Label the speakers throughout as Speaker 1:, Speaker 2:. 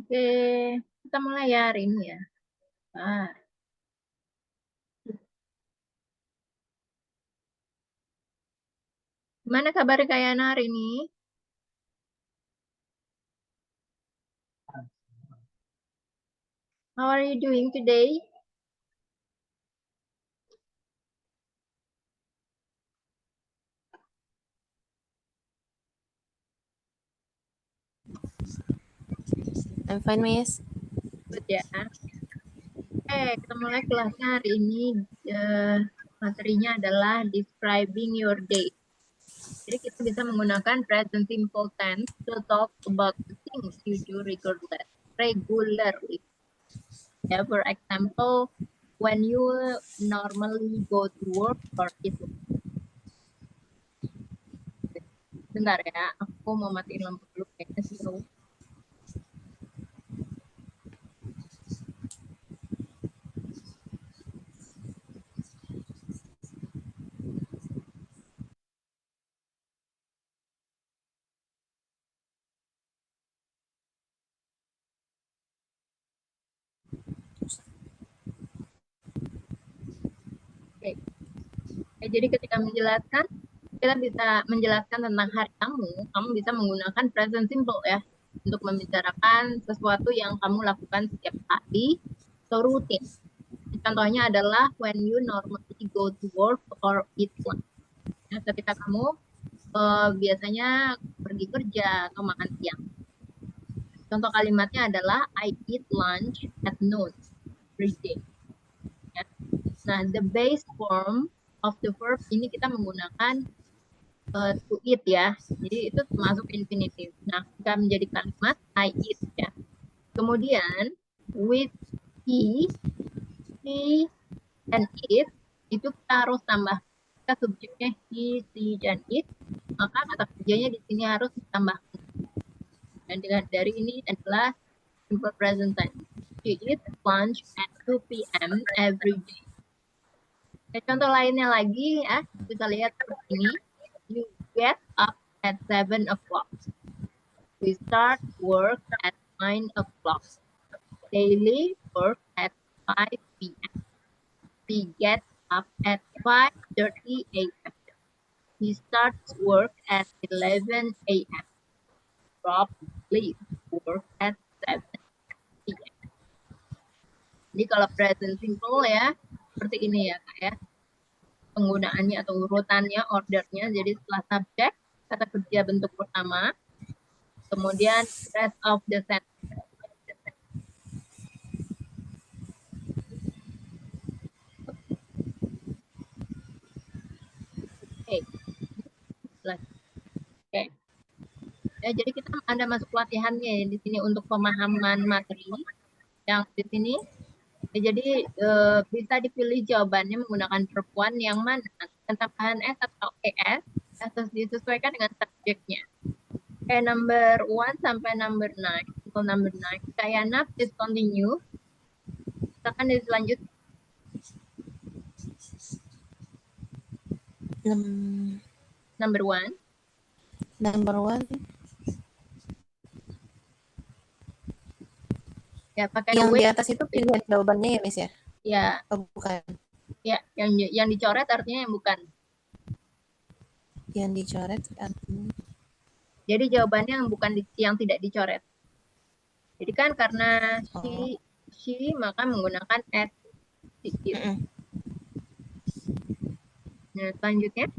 Speaker 1: Oke, kita mulai ya hari ini ya. Gimana kabar Kak Yana hari ini? How are you doing today?
Speaker 2: I'm fine, Miss.
Speaker 1: Good ya. Kita mulai kelasnya hari ini. Materinya adalah describing your day. Jadi kita bisa menggunakan present simple tense to talk about the things you do regularly. Ya, for example, when you normally go to work or eat. Bentar ya, aku mau matiin lampu dulu kayaknya slow. Oke. Jadi ketika menjelaskan, kita bisa menjelaskan tentang hari kamu bisa menggunakan present simple ya, untuk membicarakan sesuatu yang kamu lakukan setiap hari atau rutin. Contohnya adalah when you normally go to work or eat lunch. Ya, ketika kamu biasanya pergi kerja atau makan siang. Contoh kalimatnya adalah I eat lunch at noon every day. Ya. Nah, the base form of the verb ini kita menggunakan to eat ya. Jadi itu termasuk infinitive. Nah, jika menjadi kalimat I eat ya. Kemudian with he, dan it itu kita harus tambah. Kita subjeknya he, she, dan it, maka kata kerjanya di sini harus ditambahkan. Dan dari ini adalah simple present tense. She eat lunch at 2 p.m. every day. Contoh lainnya lagi ya, bisa lihat seperti ini. You get up at 7 o'clock. We start work at 9 o'clock. Daily work at 5 p.m. We get up at 5:30 a.m. He starts work at 11 a.m. Rob leaves work at 7 p.m. Jadi kalau present simple ya, seperti ini ya Kak ya. Penggunaannya atau urutannya, ordernya. Jadi setelah subjek, kata kerja bentuk pertama. Kemudian rest of the sentence. Oke. Oke. Ya, jadi kita ada masuk latihannya ya di sini untuk pemahaman materi yang di sini. Ya, jadi bisa dipilih jawabannya menggunakan verb one yang mana, dengan tambahan s atau es, atau disesuaikan dengan subjeknya. Kayak number 1 sampai number 9. Untuk number 9, Kayana, please continue. Silakan dilanjut. Number 1.
Speaker 2: Number 1.
Speaker 1: Ya, pakai
Speaker 2: Yang
Speaker 1: wait.
Speaker 2: di atas itu pilihan jawabannya ya, Miss ya?
Speaker 1: Ya.
Speaker 2: Oh, bukan.
Speaker 1: Ya, yang dicoret artinya yang bukan.
Speaker 2: Yang dicoret artinya.
Speaker 1: Jadi jawabannya yang bukan yang tidak dicoret. Jadi kan karena she maka menggunakan at. Nah, selanjutnya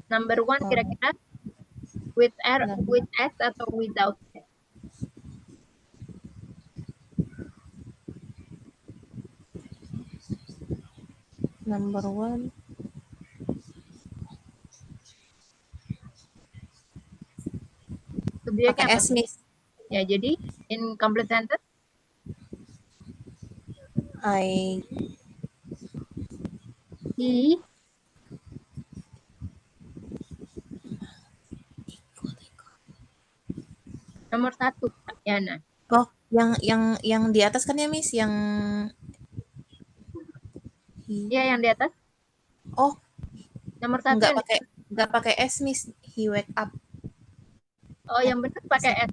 Speaker 1: number 1 kira-kira with s atau without s?
Speaker 2: Number 1
Speaker 1: Subjeknya
Speaker 2: pakai s, Miss.
Speaker 1: Ya, jadi in complete sentence he nomor 1 Yana.
Speaker 2: Oh, yang di atas kan ya, Miss, yang
Speaker 1: Iya, yang di atas.
Speaker 2: Oh,
Speaker 1: nomor 1
Speaker 2: enggak pakai s, Miss. He wake up.
Speaker 1: Oh, yang benar pakai s.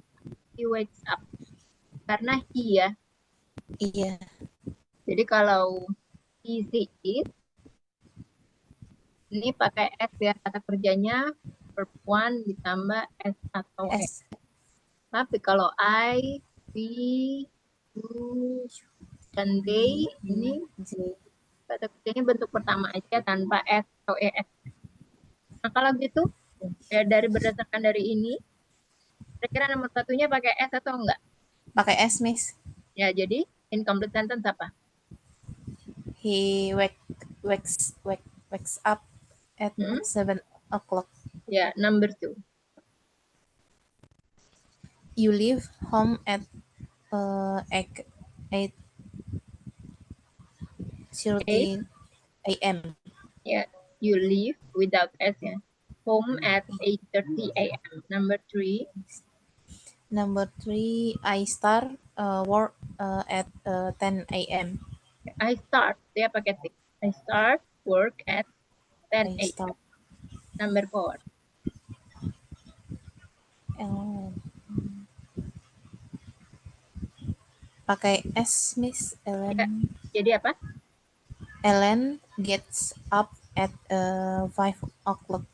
Speaker 1: He wakes up. karena he ya.
Speaker 2: Iya.
Speaker 1: Jadi kalau he, she, it, ini pakai S ya. Kata kerjanya verb one ditambah S atau E.
Speaker 2: S.
Speaker 1: Tapi kalau I, we, you, dan they, ini
Speaker 2: J.
Speaker 1: kata kerjanya bentuk pertama aja tanpa S atau ES. Nah kalau gitu, ya berdasarkan dari ini, kira-kira nomor satunya pakai S atau enggak?
Speaker 2: Pakai S, Miss.
Speaker 1: Ya, jadi incomplete sentence apa?
Speaker 2: He wakes up at
Speaker 1: Hmm?
Speaker 2: 7 o'clock.
Speaker 1: Ya, number two.
Speaker 2: You leave home at 8:30 a.m.
Speaker 1: Ya, you leave without S ya. Home at 8:30 a.m. Number three.
Speaker 2: Number 3, I start work at 10 a.m.
Speaker 1: I start, dia pakai T. I start work at 10
Speaker 2: I
Speaker 1: a.m.
Speaker 2: start
Speaker 1: Number four.
Speaker 2: pakai S, Miss.
Speaker 1: Ya, jadi apa?
Speaker 2: Ellen gets up at 5 o'clock.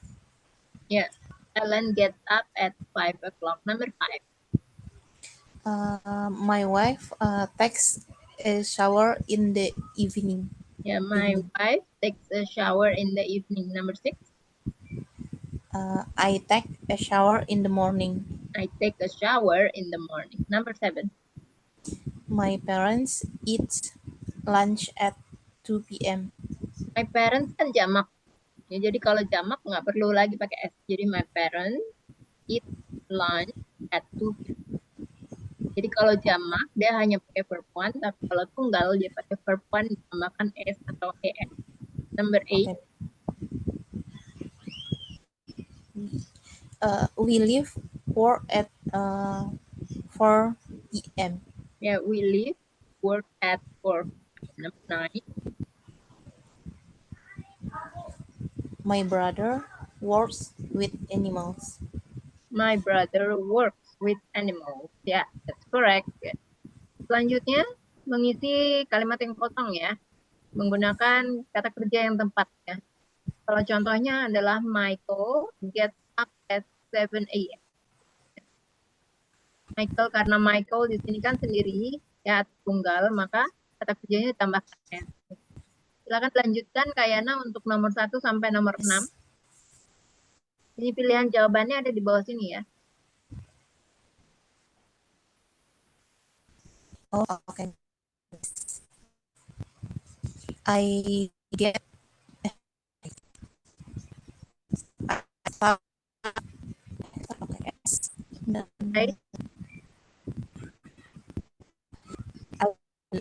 Speaker 1: Ya, Ellen gets up at 5 o'clock. Number five.
Speaker 2: My wife takes a shower in the evening.
Speaker 1: Yeah, my wife takes a shower in the evening. Number six.
Speaker 2: I take a shower in the morning.
Speaker 1: I take a shower in the morning. Number seven.
Speaker 2: My parents eat lunch at 2 p.m.
Speaker 1: My parents kan jamak. Ya, jadi kalau jamak nggak perlu lagi pakai S. Jadi my parents eat lunch at 2 p.m. Jadi kalau jamak dia hanya pakai verb one, tapi kalau tunggal dia pakai verb one ditambahkan S atau ES. Number eight.
Speaker 2: Okay. We leave work at 4 p.m.
Speaker 1: Yeah, we leave work at 4. Number nine.
Speaker 2: My brother works with animals.
Speaker 1: My brother works with animals. Yeah, that's correct. Selanjutnya, mengisi kalimat yang kosong ya, menggunakan kata kerja yang tepat ya. Kalau contohnya adalah Michael gets up at 7 a.m. Michael, karena Michael di sini kan sendiri ya tunggal, maka kata kerjanya ditambahkan S. Silakan lanjutkan Kak Yana untuk nomor 1 sampai nomor 6. Ini pilihan jawabannya ada di bawah sini ya.
Speaker 2: Oh, okay. I get pakai S.
Speaker 1: Baik,
Speaker 2: I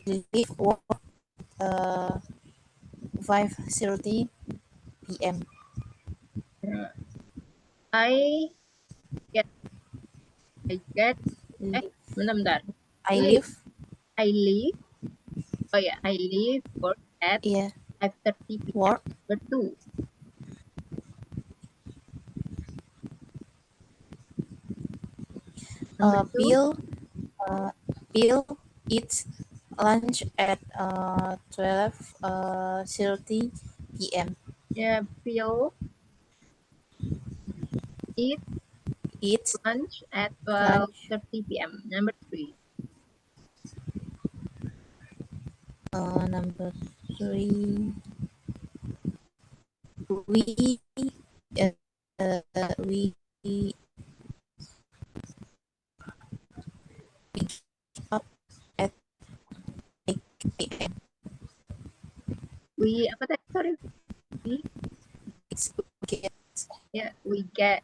Speaker 2: leave work 5:30 p.m.
Speaker 1: I get, bentar.
Speaker 2: I leave.
Speaker 1: I leave. Oh ya, I leave work at
Speaker 2: Yeah.
Speaker 1: 5:30 p.m.
Speaker 2: Work.
Speaker 1: Betul.
Speaker 2: Bill eats lunch at 12:30 p.m.
Speaker 1: Yeah, Bill eats lunch at 12:30 p.m. Number 3.
Speaker 2: Number 3. We up at 8 p.m.
Speaker 1: We apa tadi? Sorry. We get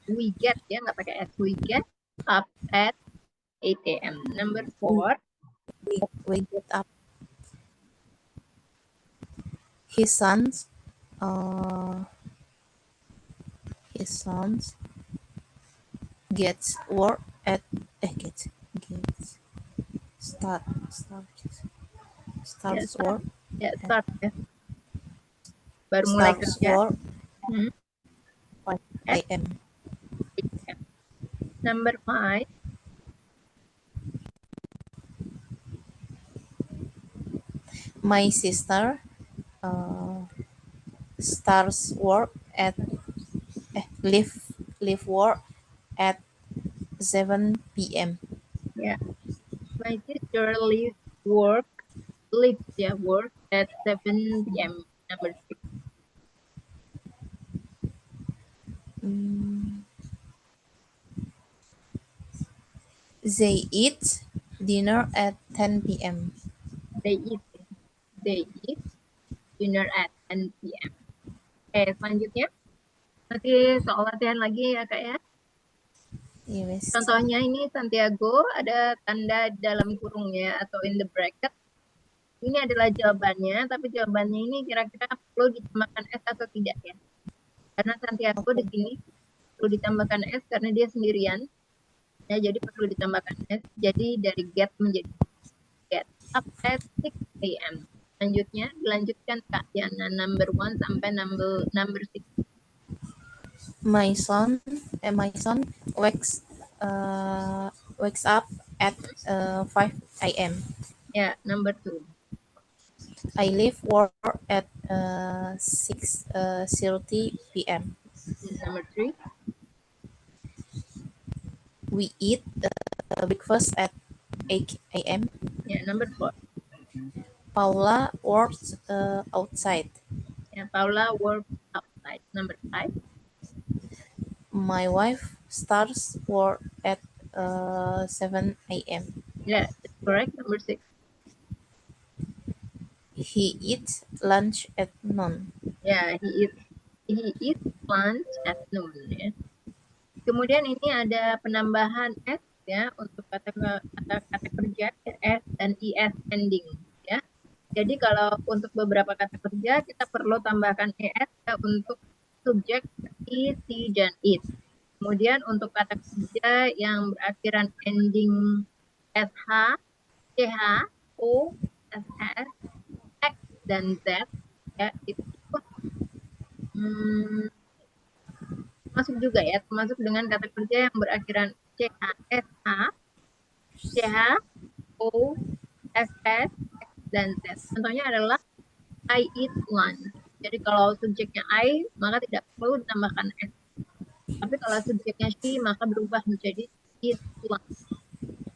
Speaker 1: ya, nggak pakai S. We get up at 8 a.m. Number 4.
Speaker 2: We get up. His sons gets work at starts work.
Speaker 1: Ya, start ya. Baru mulai kerja.
Speaker 2: Work 5 a.m.
Speaker 1: Number 5.
Speaker 2: My sister starts work at leave work at 7 p.m.
Speaker 1: Ya, my sister leaves work at 7 p.m. Number 6.
Speaker 2: Mm, they eat dinner at 10 p.m.
Speaker 1: They eat. They eat dinner at 10 p.m. Oke, selanjutnya. Nanti soal latihan lagi ya, Kak ya.
Speaker 2: Yes.
Speaker 1: Contohnya ini Santiago, ada tanda dalam kurungnya atau in the bracket. Ini adalah jawabannya, tapi jawabannya ini kira-kira perlu ditambahkan S atau tidak ya. Karena Santiago di sini perlu ditambahkan S karena dia sendirian. Ya, jadi perlu ditambahkan S. Jadi dari get menjadi get up at 6 a.m. Selanjutnya dilanjutkan Kak Yana number 1 sampai number 6.
Speaker 2: My son wakes up at 5 a.m.
Speaker 1: Ya, number 2.
Speaker 2: I leave work at 6:30 p.m.
Speaker 1: Number 3.
Speaker 2: We eat breakfast at 8 a.m.
Speaker 1: Ya, number 4.
Speaker 2: Paula works outside.
Speaker 1: Ya, Paula works outside. Number 5.
Speaker 2: My wife starts work at 7 a.m.
Speaker 1: Yeah, that's correct. Number 6.
Speaker 2: He eats lunch at noon.
Speaker 1: Ya, he eats lunch at noon ya. Kemudian ini ada penambahan S ya untuk kata kerja S dan IS ending ya. Jadi kalau untuk beberapa kata kerja kita perlu tambahkan ES ya, untuk subjek I, si, dan it. Kemudian untuk kata kerja yang berakhiran ending SH, CH, O, SS, X, dan Z ya itu masuk juga ya, termasuk dengan kata kerja yang berakhiran CH, SH, CH, O, SS, X, dan Z. Contohnya adalah I eat lunch. Jadi kalau subjeknya I, maka tidak perlu ditambahkan S. Tapi kalau subjeknya she, maka berubah menjadi eat lunch.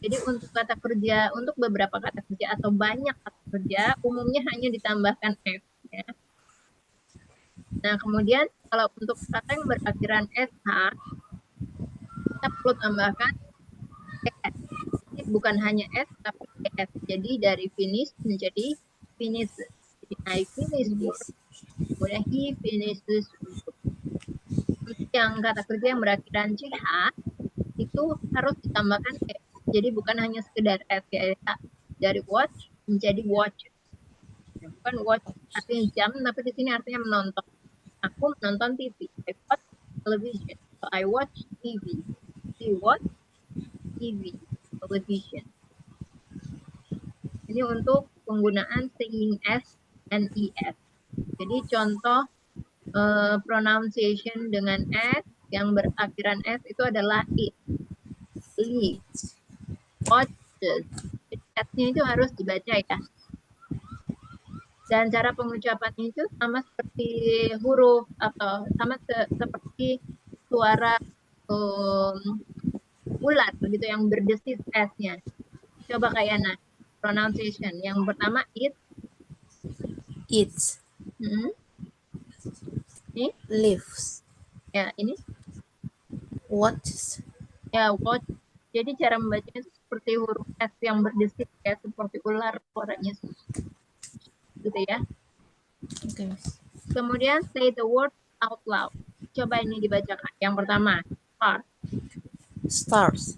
Speaker 1: Jadi untuk kata kerja, untuk beberapa kata kerja atau banyak kata kerja, umumnya hanya ditambahkan S. Ya. Nah, kemudian kalau untuk kata yang berakhiran SH, kita perlu tambahkan ES. Jadi bukan hanya S, tapi ES. Jadi dari finish menjadi finishes. Jadi I finish work, kemudian he finishes work. Untuk yang kata kerja yang berakhiran CH, itu harus ditambahkan S. Jadi bukan hanya sekedar S, ya. Dari watch menjadi watch. Bukan watch artinya jam, tapi di sini artinya menonton. Aku menonton TV. I watch television. So I watch TV. We watch TV, television. Ini untuk penggunaan saying S dan ES. Jadi contoh pronunciation dengan S yang berakhiran S itu adalah it, leaves, watches. S-nya itu harus dibaca ya. Dan cara pengucapannya itu sama seperti huruf atau sama seperti suara ular begitu yang berdesis S-nya. Coba kayak pronunciation. Yang pertama it,
Speaker 2: Eats.
Speaker 1: Ini
Speaker 2: Lives.
Speaker 1: ya ini
Speaker 2: Watches.
Speaker 1: ya watch. Jadi cara membacanya itu seperti huruf S yang berdesis ya, seperti ular suaranya gitu ya.
Speaker 2: Okay.
Speaker 1: Kemudian say the word out loud. Coba ini dibacakan. Yang pertama, start.
Speaker 2: Stars.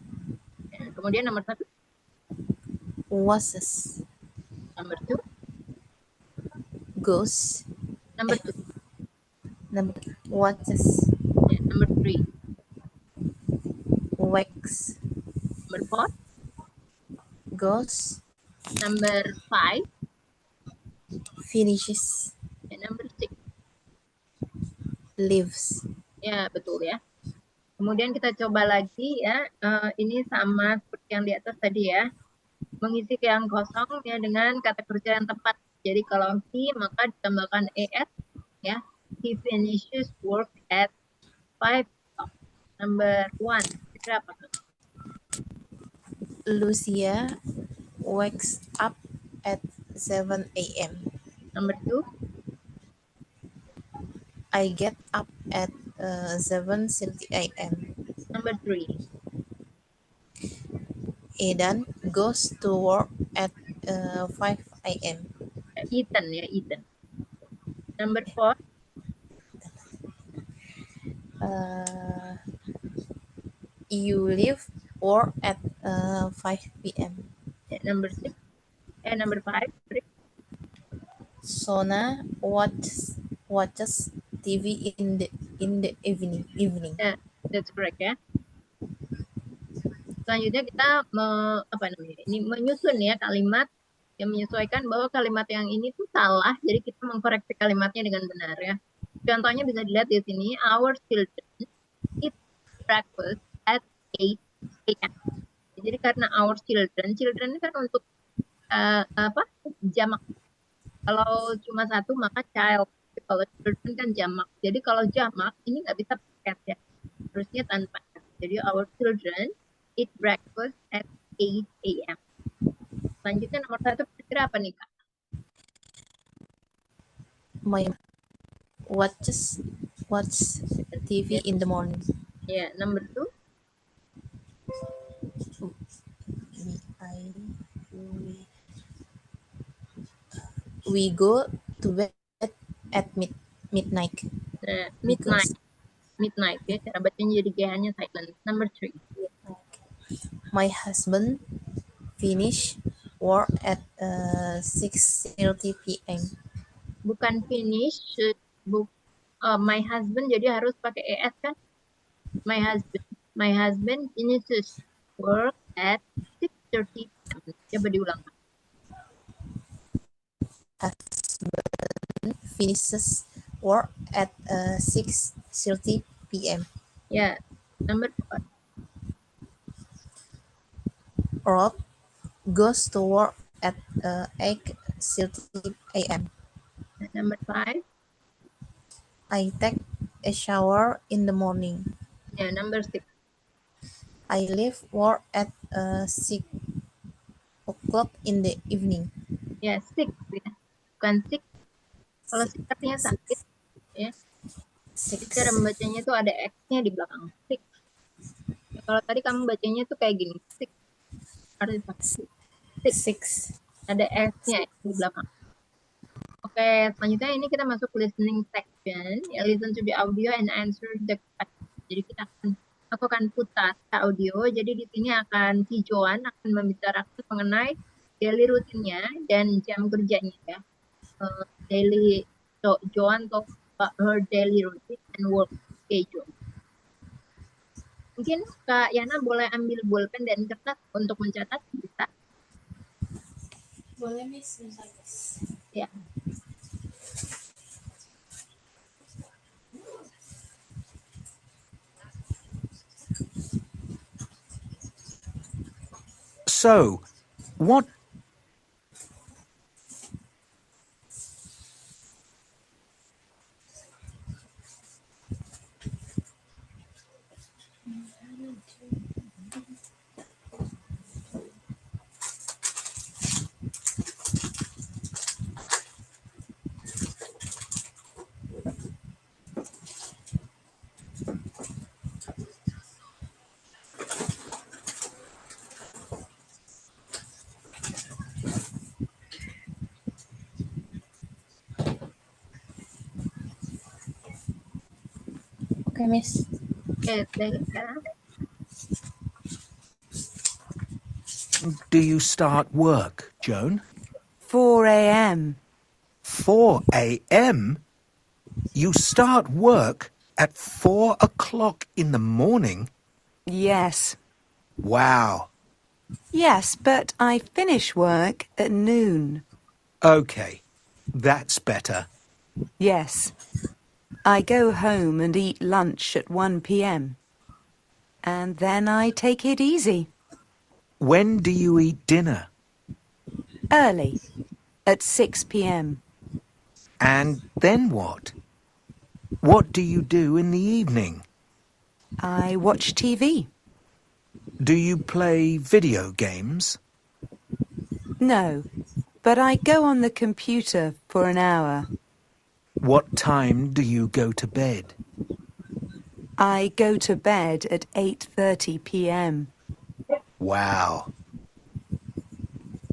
Speaker 1: Ya, kemudian nomor 1.
Speaker 2: Watches.
Speaker 1: Nomor 2.
Speaker 2: Goes.
Speaker 1: Nomor 2.
Speaker 2: Watches.
Speaker 1: Ya, nomor 3.
Speaker 2: Wakes.
Speaker 1: Nomor 4.
Speaker 2: Goes.
Speaker 1: Nomor 5.
Speaker 2: Finishes.
Speaker 1: Ya, nomor 6.
Speaker 2: Lives.
Speaker 1: Ya, betul ya. Kemudian kita coba lagi ya. Ini sama seperti yang di atas tadi ya. Mengisi yang kosong ya dengan kata kerja yang tepat Jadi kalau he maka ditambahkan es ya. He finishes work at 5 o'clock. Number 1. Kira apa?
Speaker 2: Lucia wakes up at 7 a.m.
Speaker 1: Number 2.
Speaker 2: I get up at 7:30 a.m.
Speaker 1: Number 3.
Speaker 2: Aidan goes to work at 5 a.m.
Speaker 1: Ethan ya, Ethan. Number 4.
Speaker 2: You leave work at 5 p.m.
Speaker 1: Number 6. Number 5.
Speaker 2: Sona watches TV in the evening.
Speaker 1: Yeah, that's correct ya. Selanjutnya kita menyusun ya kalimat yang menyesuaikan bahwa kalimat yang ini tuh salah, jadi kita mengkoreksi kalimatnya dengan benar ya. Contohnya bisa dilihat di sini, our children eat breakfast at 8 a.m. Jadi karena our children ini kan untuk jamak. Kalau cuma satu maka child. Kalau children kan jamak. Jadi kalau jamak ini nggak bisa pakai ya. Harusnya tanpa. Jadi our children eat breakfast at 8 a.m. Selanjutnya nomor 1 kira apa nih Kak?
Speaker 2: My watch TV in the morning.
Speaker 1: Ya, number 2.
Speaker 2: We go to bed at midnight.
Speaker 1: Midnight ya, cara bacanya jadi G-nya silent. Number 3.
Speaker 2: My husband finish work at 6:30 p.m.
Speaker 1: Bukan finish, my husband jadi harus pakai es kan? My husband finishes work at 6:30 p.m. Coba diulang.
Speaker 2: Husband finishes work at 6:30 p.m.
Speaker 1: Ya, number 4.
Speaker 2: Rob goes to work at 8:30 a.m.
Speaker 1: Number 5.
Speaker 2: I take a shower in the morning.
Speaker 1: Ya, number 6.
Speaker 2: I leave work at 6 o'clock in the evening.
Speaker 1: Ya, 6 ya. Bukan 6. Kalau 6 artinya sakit ya. Cara membacanya itu ada X-nya di belakang. 6. Ya, kalau tadi kamu bacanya tuh kayak gini. 6. Artinya sakit. 6. Ada X-nya di belakang. Oke, selanjutnya ini kita masuk listening section. Ya, listen to the audio and answer the question. Jadi aku akan putar audio. Jadi di sini si Joan akan membicarakan mengenai daily rutinnya dan jam kerjanya ya. Joan talk about her daily routine and work schedule. Mungkin Kak Yana boleh ambil bolpen dan kertas untuk mencatat, bisa?
Speaker 2: Boleh, Miss.
Speaker 1: Ya.
Speaker 3: So, what
Speaker 2: Okay, Miss.
Speaker 1: Oke, baik sekarang.
Speaker 3: do you start work, Joan?
Speaker 4: 4 a.m.
Speaker 3: 4 a.m.? You start work at 4 o'clock in the morning?
Speaker 4: Yes.
Speaker 3: Wow.
Speaker 4: Yes, but I finish work at noon.
Speaker 3: Okay, that's better.
Speaker 4: Yes. I go home and eat lunch at 1 p.m. And then I take it easy.
Speaker 3: When do you eat dinner?
Speaker 4: Early. at 6 p.m.
Speaker 3: And then what? What do you do in the evening?
Speaker 4: I watch TV.
Speaker 3: Do you play video games?
Speaker 4: No, but I go on the computer for an hour.
Speaker 3: What time do you go to bed?
Speaker 4: I go to bed at 8:30 p.m.
Speaker 3: Wow.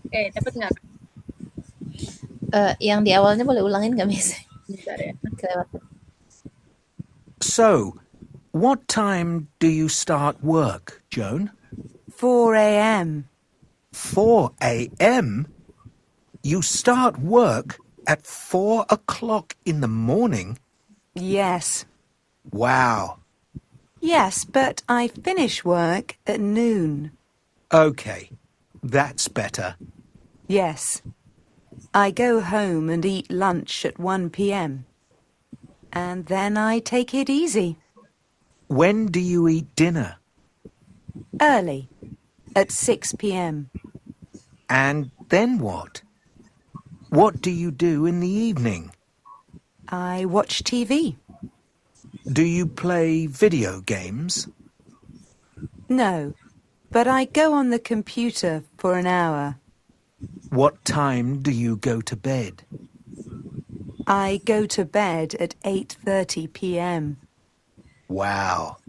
Speaker 1: Oke, dapat nggak?
Speaker 2: Yang di awalnya boleh ulangin nggak, Miss?
Speaker 1: Bentar ya.
Speaker 2: Kelewatan.
Speaker 3: So, what time do you start work, Joan?
Speaker 4: 4 a.m.
Speaker 3: 4 a.m.? You start work at 4 o'clock in the morning?
Speaker 4: Yes.
Speaker 3: Wow.
Speaker 4: Yes, but I finish work at noon.
Speaker 3: Okay, that's better.
Speaker 4: Yes. I go home and eat lunch at 1 p.m. And then I take it easy.
Speaker 3: When do you eat dinner?
Speaker 4: Early. At 6 p.m.
Speaker 3: And then what? What do you do in the evening?
Speaker 4: I watch TV.
Speaker 3: Do you play video games?
Speaker 4: No, but I go on the computer for an hour.
Speaker 3: What time do you go to bed?
Speaker 4: I go to bed at 8:30 p.m.
Speaker 3: Wow.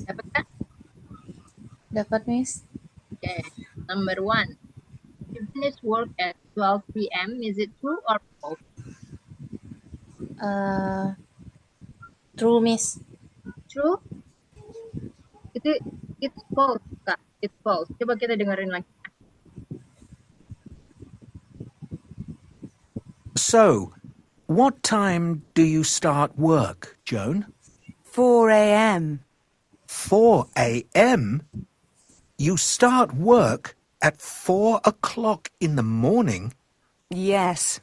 Speaker 1: Dapat kan?
Speaker 2: Dapat, Miss.
Speaker 1: Oke. Number 1. You finish work at 12 p.m. Is it true or false?
Speaker 2: True, Miss.
Speaker 1: True? Itu it's false, Kak. It's false. Coba kita dengerin lagi.
Speaker 3: So, what time do you start work, Joan?
Speaker 4: 4 a.m.
Speaker 3: 4 a.m.? You start work at 4 o'clock in the morning?
Speaker 4: Yes.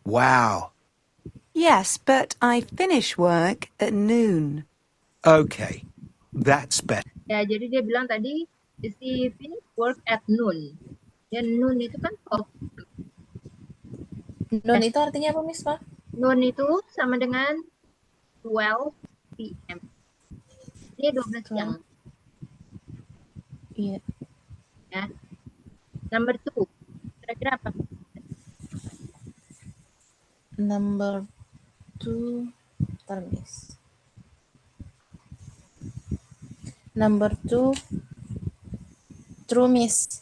Speaker 3: Wow.
Speaker 4: Yes, but I finish work at noon.
Speaker 3: Okay, that's better.
Speaker 1: Ya, jadi dia bilang tadi, is he finish work at noon. Ya, noon itu kan false.
Speaker 2: Non itu artinya apa, Miss, Pak?
Speaker 1: Noon itu sama dengan 12 p.m. Ini 12 jam.
Speaker 2: Iya.
Speaker 1: Ya. Number 2. Kira-kira apa?
Speaker 2: Number 2. Ntar, Miss. Number 2. True, Miss.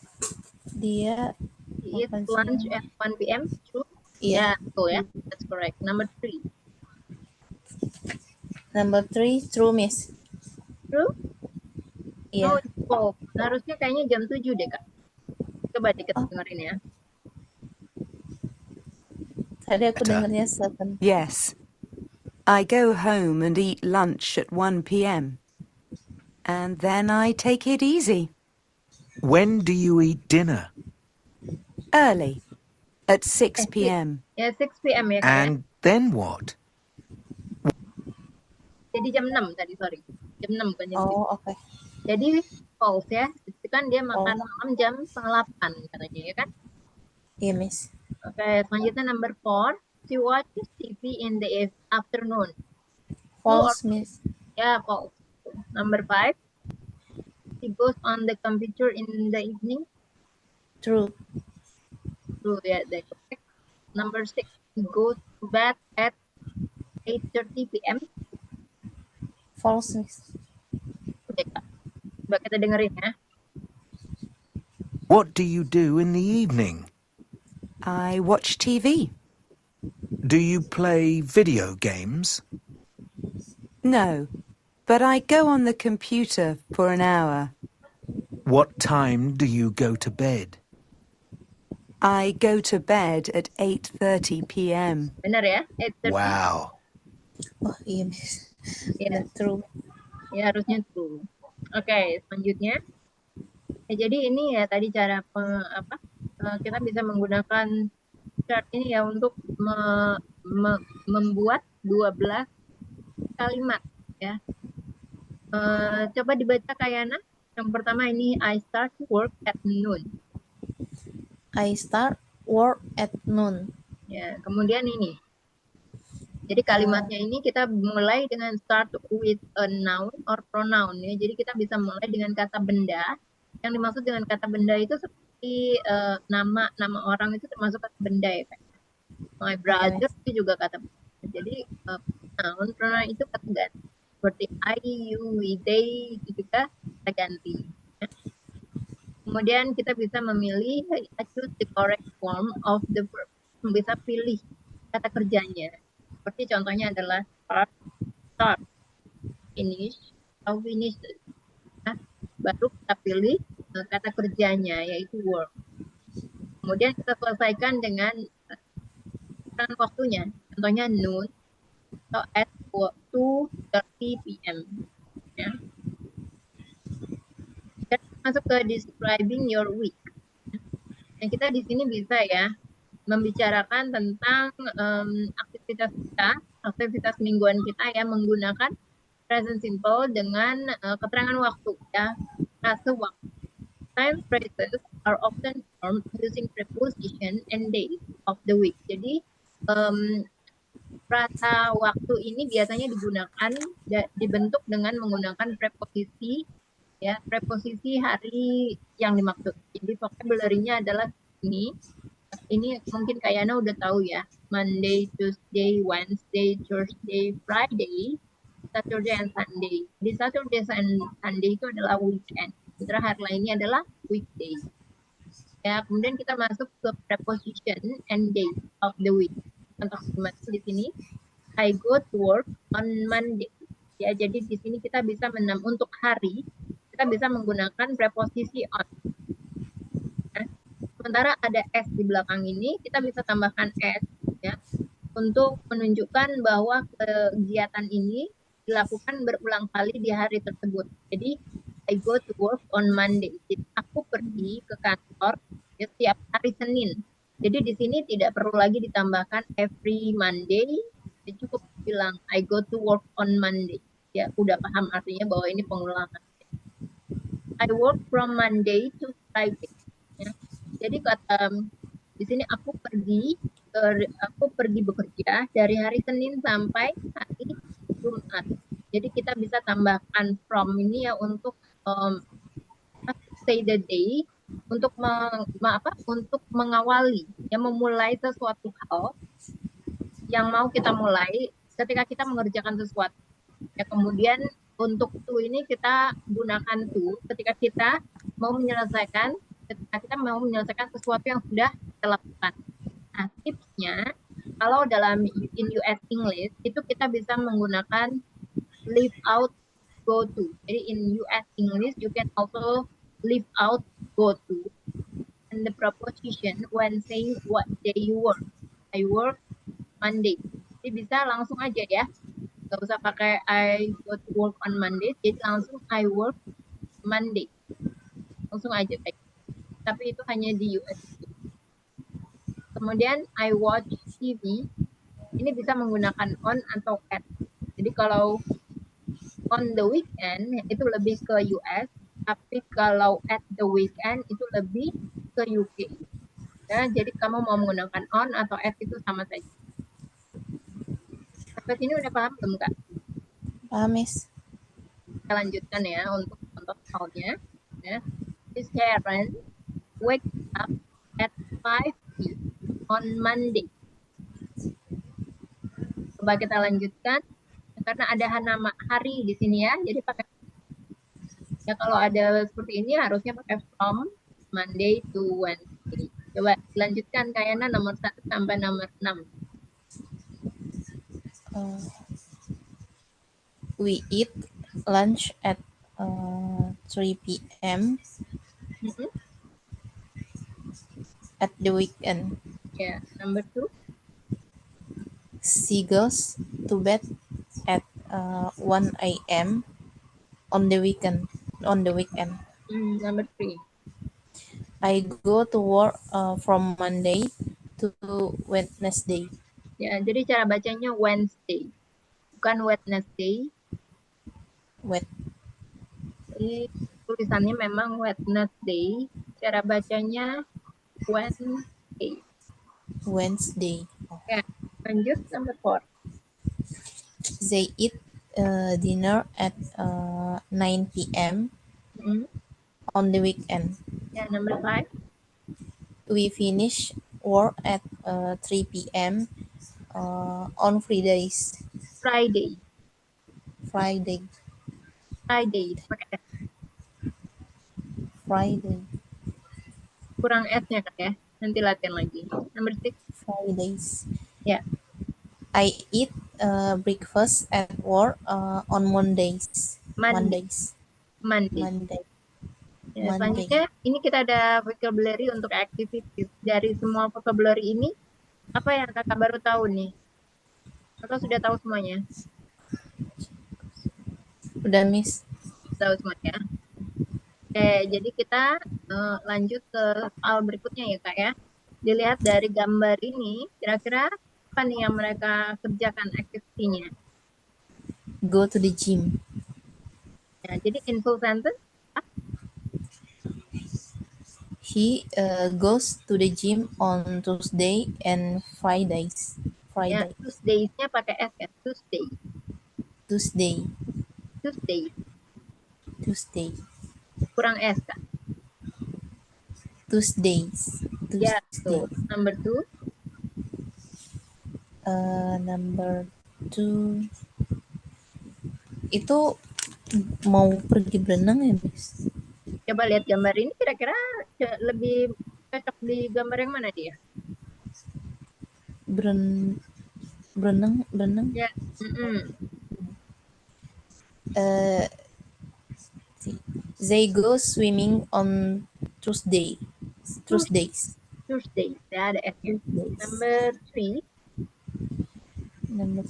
Speaker 2: Dia
Speaker 1: He eats
Speaker 2: makan
Speaker 1: lunch
Speaker 2: siang.
Speaker 1: at 1 p.m. True?
Speaker 2: Iya.
Speaker 1: Ya, betul ya. That's correct. Number 3.
Speaker 2: Number 3. True, Miss.
Speaker 1: True?
Speaker 2: Iya.
Speaker 1: No, it's false. Harusnya kayaknya jam 7 deh, Kak. Coba dikit
Speaker 2: Oh.
Speaker 1: dengerin ya.
Speaker 2: Tadi aku
Speaker 3: Better.
Speaker 2: dengarnya 7.
Speaker 4: Yes. I go home and eat lunch at 1 p.m. And then I take it easy.
Speaker 3: When do you eat dinner?
Speaker 4: Early. At 6 p.m.
Speaker 1: Ya, 6 p.m. ya, Kak. Ya.
Speaker 3: And then what?
Speaker 1: Jadi jam 6 tadi, sorry. Jam 6 bukan jam 7.
Speaker 2: Oh, oke.
Speaker 1: Jadi false ya. Itu kan dia makan
Speaker 2: Oh.
Speaker 1: malam jam 7:30 katanya ya kan.
Speaker 2: Iya, Miss.
Speaker 1: Oke, selanjutnya number 4. She watches TV in the afternoon.
Speaker 2: False, Miss.
Speaker 1: Ya, false. Number 5. She goes on the computer in the evening.
Speaker 2: True.
Speaker 1: True, ya, that's correct. Number 6. She goes to bed at 8:30 p.m.
Speaker 2: False, Miss.
Speaker 1: Oke, Kak. Coba kita dengerin ya.
Speaker 3: What do you do in the evening?
Speaker 4: I watch TV.
Speaker 3: Do you play video games?
Speaker 4: No, but I go on the computer for an hour.
Speaker 3: What time do you go to bed?
Speaker 4: I go to bed at 8:30 p.m.
Speaker 1: Benar ya? 8:30.
Speaker 3: Wow.
Speaker 2: Oh, iya, Miss.
Speaker 1: Ya,
Speaker 2: True.
Speaker 1: ya harusnya true. Oke, selanjutnya. Jadi ini ya tadi cara kita bisa menggunakan chart ini ya untuk membuat 12 kalimat ya. Coba dibaca Kayana. Yang pertama ini I start work at noon.
Speaker 2: I start work at noon.
Speaker 1: Ya, kemudian ini. Jadi kalimatnya ini kita mulai dengan start with a noun or pronoun ya. Jadi kita bisa mulai dengan kata benda. Yang dimaksud dengan kata benda itu seperti nama orang itu termasuk kata benda ya kan. My brother itu juga kata benda. Jadi pronoun itu kata ganti. Seperti I, you, we, they itu juga kata ganti. Ya. Kemudian kita bisa memilih choose the correct form of the verb. Bisa pilih kata kerjanya. Seperti contohnya adalah start, finish, atau finish. Nah, baru kita pilih kata kerjanya, yaitu work. Kemudian kita selesaikan dengan waktunya. Contohnya noon atau at 2:30 p.m. Ya. Kita masuk ke describing your week. Nah, kita di sini bisa ya membicarakan tentang aktivitas mingguan kita ya menggunakan present simple dengan keterangan waktu ya, frase waktu. Time phrases are often formed using preposition and days of the week. Jadi frasa waktu ini biasanya dibentuk dengan menggunakan preposisi ya, preposisi hari yang dimaksud. Jadi vocabulary-nya adalah ini mungkin Kayana udah tahu ya. Monday, Tuesday, Wednesday, Thursday, Friday, Saturday, and Sunday. Di Saturday and Sunday itu adalah weekend. Sementara hari lainnya adalah weekday. Ya, kemudian kita masuk ke preposition and day of the week. Contoh kalimat di sini, I go to work on Monday. Ya, jadi di sini kita bisa untuk hari kita bisa menggunakan preposisi on. Sementara ada S di belakang ini, kita bisa tambahkan S ya untuk menunjukkan bahwa kegiatan ini dilakukan berulang kali di hari tersebut. Jadi I go to work on Monday. Jadi aku pergi ke kantor ya, setiap hari Senin. Jadi di sini tidak perlu lagi ditambahkan every Monday. Ya, cukup bilang I go to work on Monday. Ya udah paham artinya bahwa ini pengulangan. I work from Monday to Friday. Ya. Jadi di sini aku pergi bekerja dari hari Senin sampai hari Jumat. Jadi kita bisa tambahkan from ini ya untuk say the day untuk untuk mengawali ya memulai sesuatu hal yang mau kita mulai ketika kita mengerjakan sesuatu. Ya kemudian untuk to ini kita gunakan to ketika kita mau menyelesaikan sesuatu yang sudah kita lakukan. Nah, tipsnya kalau dalam in US English itu kita bisa menggunakan leave out go to. Jadi in US English you can also leave out go to. And the preposition when saying what day you work. I work Monday. Jadi bisa langsung aja ya. Gak usah pakai I go to work on Monday. Jadi langsung I work Monday. Langsung aja kayak. Tapi itu hanya di US. Kemudian I watch TV. Ini bisa menggunakan on atau at. Jadi kalau on the weekend itu lebih ke US, tapi kalau at the weekend itu lebih ke UK. Ya, jadi kamu mau menggunakan on atau at itu sama saja. Sampai sini udah paham belum Kak?
Speaker 2: Paham, Miss.
Speaker 1: Kita lanjutkan ya untuk contoh soalnya. Ya. Sharon wake up at 5 p.m. on Monday. Coba kita lanjutkan karena ada nama hari di sini ya. Jadi pakai ya kalau ada seperti ini harusnya pakai from Monday to Wednesday. Coba lanjutkan Kayana nomor 1 sampai nomor 6.
Speaker 2: We eat lunch at 3 p.m. At the weekend.
Speaker 1: Yeah, number 2.
Speaker 2: She goes to bed at 1 a.m. on the weekend.
Speaker 1: Number 3.
Speaker 2: I go to work from Monday to Wednesday.
Speaker 1: Ya, jadi cara bacanya Wednesday, bukan Wednesday. Jadi tulisannya memang Wednesday, cara bacanya Wednesday.
Speaker 2: Wednesday. Oh.
Speaker 1: Ya, lanjut number 4.
Speaker 2: They eat dinner at 9 p.m.
Speaker 1: Hmm.
Speaker 2: on the weekend.
Speaker 1: Ya, number 5.
Speaker 2: We finish work at 3 p.m. On Fridays.
Speaker 1: Friday.
Speaker 2: Friday.
Speaker 1: Friday. Pakai S.
Speaker 2: Friday.
Speaker 1: Kurang S-nya Kak ya. Nanti latihan lagi. Number 6.
Speaker 2: Fridays.
Speaker 1: Ya,
Speaker 2: I eat breakfast at work on Mondays.
Speaker 1: Monday.
Speaker 2: Mondays.
Speaker 1: Monday.
Speaker 2: Monday.
Speaker 1: Ya,
Speaker 2: Monday.
Speaker 1: selanjutnya ini kita ada vocabulary untuk activities. Dari semua vocabulary ini, apa yang kakak baru tahu nih? Kakak sudah tahu semuanya?
Speaker 2: Udah, Miss.
Speaker 1: Tahu semuanya. Oke, jadi kita lanjut ke hal berikutnya ya Kak ya. Dilihat dari gambar ini, kira-kira apa nih yang mereka kerjakan activity-nya?
Speaker 2: Go to the gym.
Speaker 1: Ya, jadi in full sentence,
Speaker 2: He goes to the gym on Tuesday and Fridays.
Speaker 1: ya,
Speaker 2: Friday.
Speaker 1: Tuesdays-nya pakai S ya, Tuesday.
Speaker 2: Tuesday.
Speaker 1: Tuesday,
Speaker 2: Tuesday.
Speaker 1: kurang S Kak.
Speaker 2: Tuesdays.
Speaker 1: Ya,
Speaker 2: Tuesday.
Speaker 1: tuh. Number 2,
Speaker 2: Number 2. Itu mau pergi berenang ya, Miss?
Speaker 1: coba lihat gambar ini kira-kira lebih cocok di gambar yang mana dia?
Speaker 2: Berenang.
Speaker 1: Ya,
Speaker 2: Uh, they go swimming on Tuesdays.
Speaker 1: Tuesday, ya ada S-nya.
Speaker 2: Tuesdays.
Speaker 1: Number 3,
Speaker 2: Number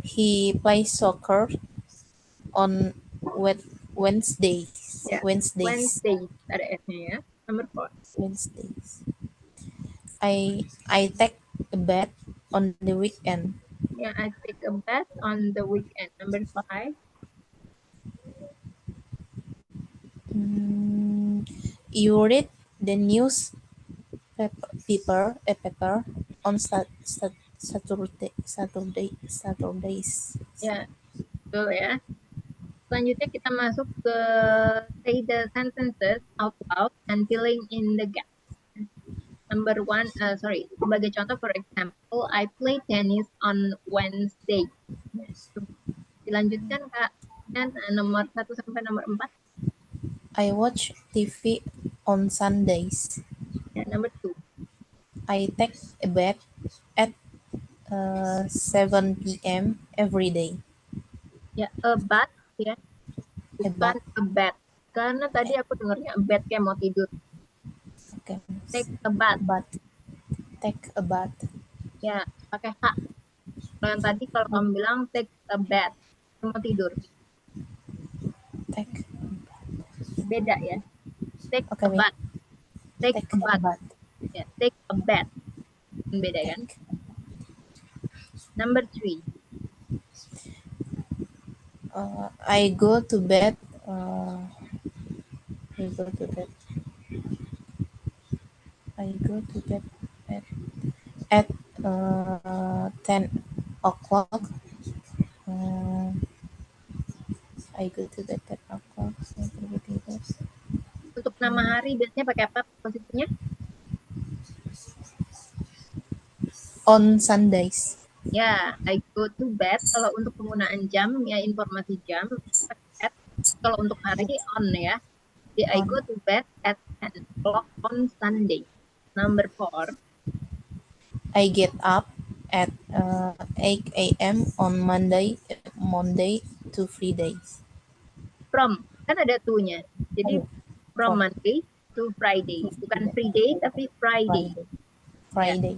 Speaker 2: he plays soccer on Wednesdays.
Speaker 1: ya,
Speaker 2: Wednesdays.
Speaker 1: Wednesday, ada S-nya ya. Number 4,
Speaker 2: Wednesdays. I take a bath on the weekend.
Speaker 1: ya, I take a bath on the weekend. Number 5,
Speaker 2: You read the news paper on Saturdays.
Speaker 1: ya, betul ya. Selanjutnya kita masuk ke say the sentences out loud and filling in the gaps. Number 1, sebagai contoh, for example, I play tennis on Wednesday. Dilanjutkan Kak, dan nomor 1 sampai nomor 4.
Speaker 2: I watch TV on Sundays.
Speaker 1: Ya, number 2.
Speaker 2: I take a bath at 7 p.m. every day.
Speaker 1: Ya, a bath ya, bukan
Speaker 2: bath.
Speaker 1: a bed. Karena tadi aku dengarnya a bed kayak mau tidur.
Speaker 2: Okay.
Speaker 1: Take a bath.
Speaker 2: Take a bath.
Speaker 1: Ya, pakai H. Kalau yang tadi kalau kamu bilang take a bath, mau tidur.
Speaker 2: Take.
Speaker 1: Beda ya. Take
Speaker 2: Okay,
Speaker 1: a bath. Take a bath.
Speaker 2: bath.
Speaker 1: Ya, take a bath. Beda kan? Number 3.
Speaker 2: I go to bed. I go to bed at 10 o'clock. I go to bed at 10 o'clock.
Speaker 1: Untuk nama hari biasanya pakai apa posisinya?
Speaker 2: On Sundays.
Speaker 1: Ya, I go to bed. Kalau untuk penggunaan jam, ya informasi jam. At. Kalau untuk hari, on ya. Jadi I go to bed at 10 o'clock on Sunday. Number 4.
Speaker 2: I get up at 8 a.m. on Monday to Fridays.
Speaker 1: From, kan ada to-nya. Jadi from Monday to Friday. Bukan Friday, tapi Friday.
Speaker 2: Friday.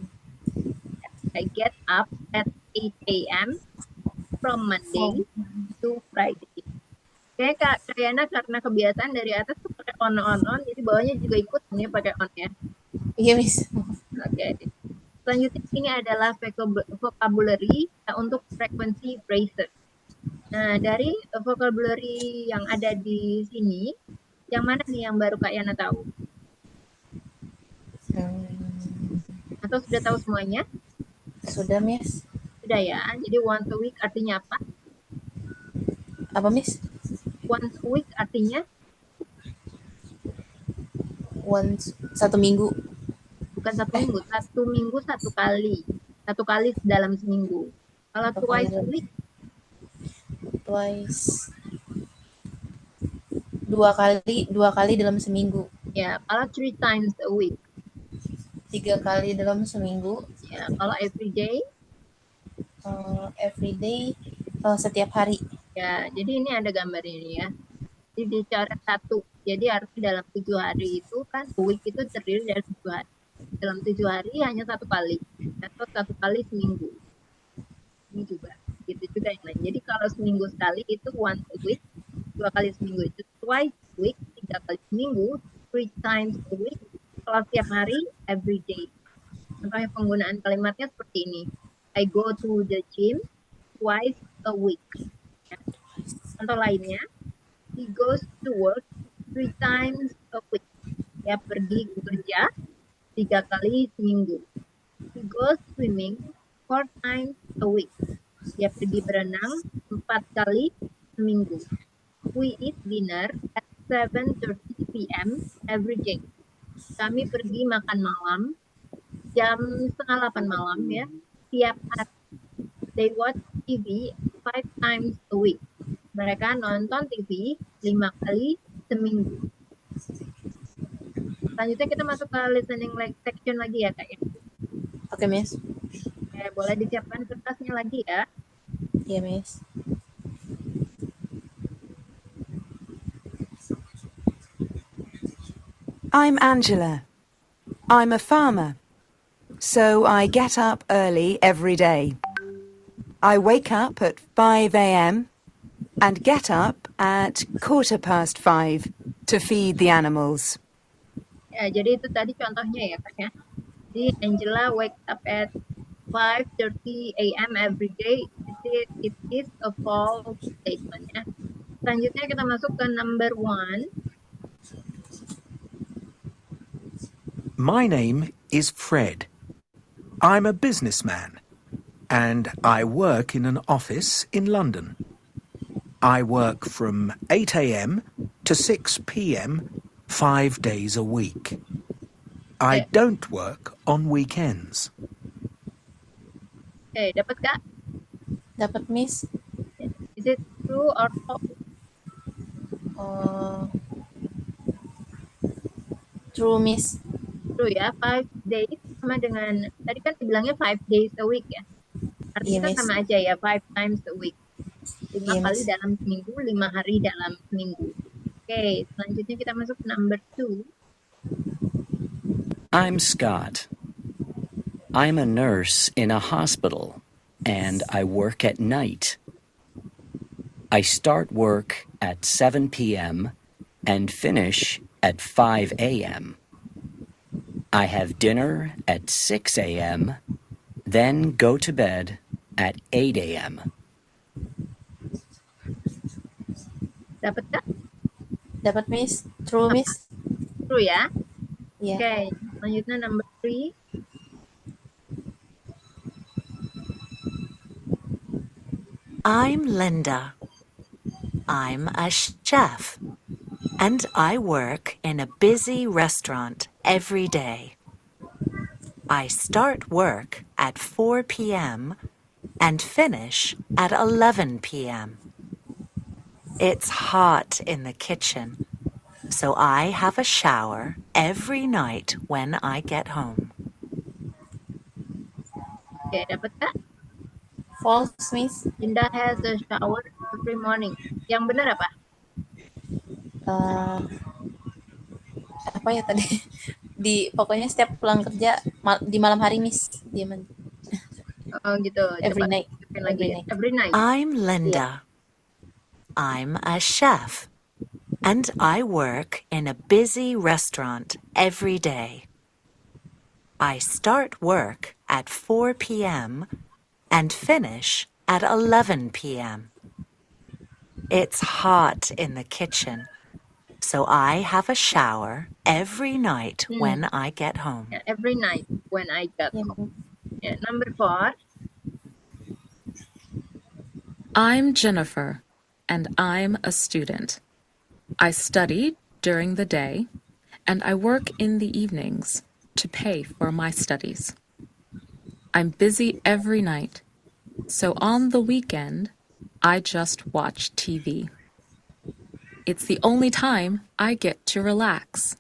Speaker 1: I get up at 8 a.m. from Monday to Friday. Oke, Kak Karyana karena kebiasaan dari atas tuh pakai on, jadi bawahnya juga ikut nih pakai on ya.
Speaker 2: Iya, Miss.
Speaker 1: Oke. Selanjutnya ini adalah vocabulary untuk frequency phrases. Nah, dari vocabulary yang ada di sini, yang mana nih yang baru Kak Yana tahu? Atau sudah tahu semuanya?
Speaker 2: Sudah, Miss.
Speaker 1: Sudah ya. Jadi once a week artinya apa?
Speaker 2: Apa, Miss?
Speaker 1: Once a week artinya
Speaker 2: Once, 1 minggu.
Speaker 1: bukan 1 minggu, 1 minggu 1 kali. 1 kali dalam seminggu. Kalau
Speaker 2: 1 kali
Speaker 1: twice a
Speaker 2: dalam-
Speaker 1: week,
Speaker 2: Twice. 2 kali dalam seminggu.
Speaker 1: ya. Kalau 3 times a week,
Speaker 2: 3 kali dalam seminggu.
Speaker 1: ya. Kalau every day,
Speaker 2: Every day, setiap hari.
Speaker 1: ya. Jadi ini ada gambar ini ya. Jadi dicoret 1. Jadi arti dalam 7 hari itu kan week itu terdiri dari 7 hari. Dalam 7 hari hanya 1 kali atau 1 kali seminggu. Ini juga gitu juga yang lain. Jadi kalau seminggu sekali itu once a week, 2 kali seminggu itu twice a week, 3 kali seminggu, 3 times a week. Kalau setiap hari, every day. Contohnya penggunaan kalimatnya seperti ini. I go to the gym twice a week. Ya. Contoh lainnya, he goes to work 3 times a week. Dia pergi bekerja 3 kali seminggu. He goes swimming 4 times a week. Dia pergi berenang 4 kali seminggu. We eat dinner at 7:30 p.m. every day. Kami pergi makan malam jam 7:30 malam ya, tiap hari. They watch TV 5 times a week. Mereka nonton TV 5 kali seminggu. Selanjutnya kita masuk ke listening section lagi ya, Kak.
Speaker 2: Oke, Miss.
Speaker 1: Oke, boleh disiapkan kertasnya lagi ya.
Speaker 2: Iya, Miss.
Speaker 4: I'm Angela. I'm a farmer. So I get up early every day. I wake up at 5 a.m. and get up at 5:15 to feed the animals.
Speaker 1: Ya, jadi itu tadi contohnya ya, Kak ya. Jadi Angela wake up at 5:30 a.m. every day. It is a false statement ya. Selanjutnya kita masuk ke number 1.
Speaker 3: My name is Fred. I'm a businessman and I work in an office in London. I work from 8 a.m. to 6 p.m. 5 days a week. I don't work on weekends.
Speaker 1: Oke, dapat Kak?
Speaker 2: Dapat, Miss.
Speaker 1: Is it true or false?
Speaker 2: True, Miss.
Speaker 1: True ya, 5 days sama dengan, tadi kan dibilangnya 5 days a week ya. Artinya
Speaker 2: Iya, Miss.
Speaker 1: sama aja ya, 5 times a week. 5
Speaker 2: Iya,
Speaker 1: kali
Speaker 2: Miss.
Speaker 1: dalam seminggu, 5 hari dalam seminggu. Oke, selanjutnya kita masuk ke number 2.
Speaker 5: I'm Scott. I'm a nurse in a hospital, and I work at night. I start work at 7 p.m. and finish at 5 a.m. I have dinner at 6 a.m., then go to bed at 8 a.m.
Speaker 1: Dapat Kak?
Speaker 2: Dapat, Miss. True, Miss.
Speaker 1: True ya.
Speaker 2: Iya.
Speaker 1: Oke, selanjutnya number 3.
Speaker 6: I'm Linda. I'm a chef, and I work in a busy restaurant every day. I start work at 4 p.m. and finish at 11 p.m. It's hot in the kitchen, so I have a shower every night when I get home.
Speaker 1: Oke, dapat Kak?
Speaker 2: False, Miss.
Speaker 1: Linda has a shower every morning. Yang benar apa?
Speaker 2: Apa ya tadi? Pokoknya setiap pulang kerja di malam hari, Miss. Dia
Speaker 1: Oh gitu.
Speaker 2: Every
Speaker 1: Coba
Speaker 2: night.
Speaker 1: ucapin lagi ya. Every night.
Speaker 6: I'm Linda. I'm a chef, and I work in a busy restaurant every day. I start work at 4 p.m. and finish at 11 p.m. It's hot in the kitchen, so I have a shower every night when I get home.
Speaker 1: Ya, every night. when I got
Speaker 2: Ya,
Speaker 1: home. Yeah, number 4.
Speaker 7: I'm Jennifer, and I'm a student. I study during the day, and I work in the evenings to pay for my studies. I'm busy every night, so on the weekend, I just watch TV. It's the only time I get to relax.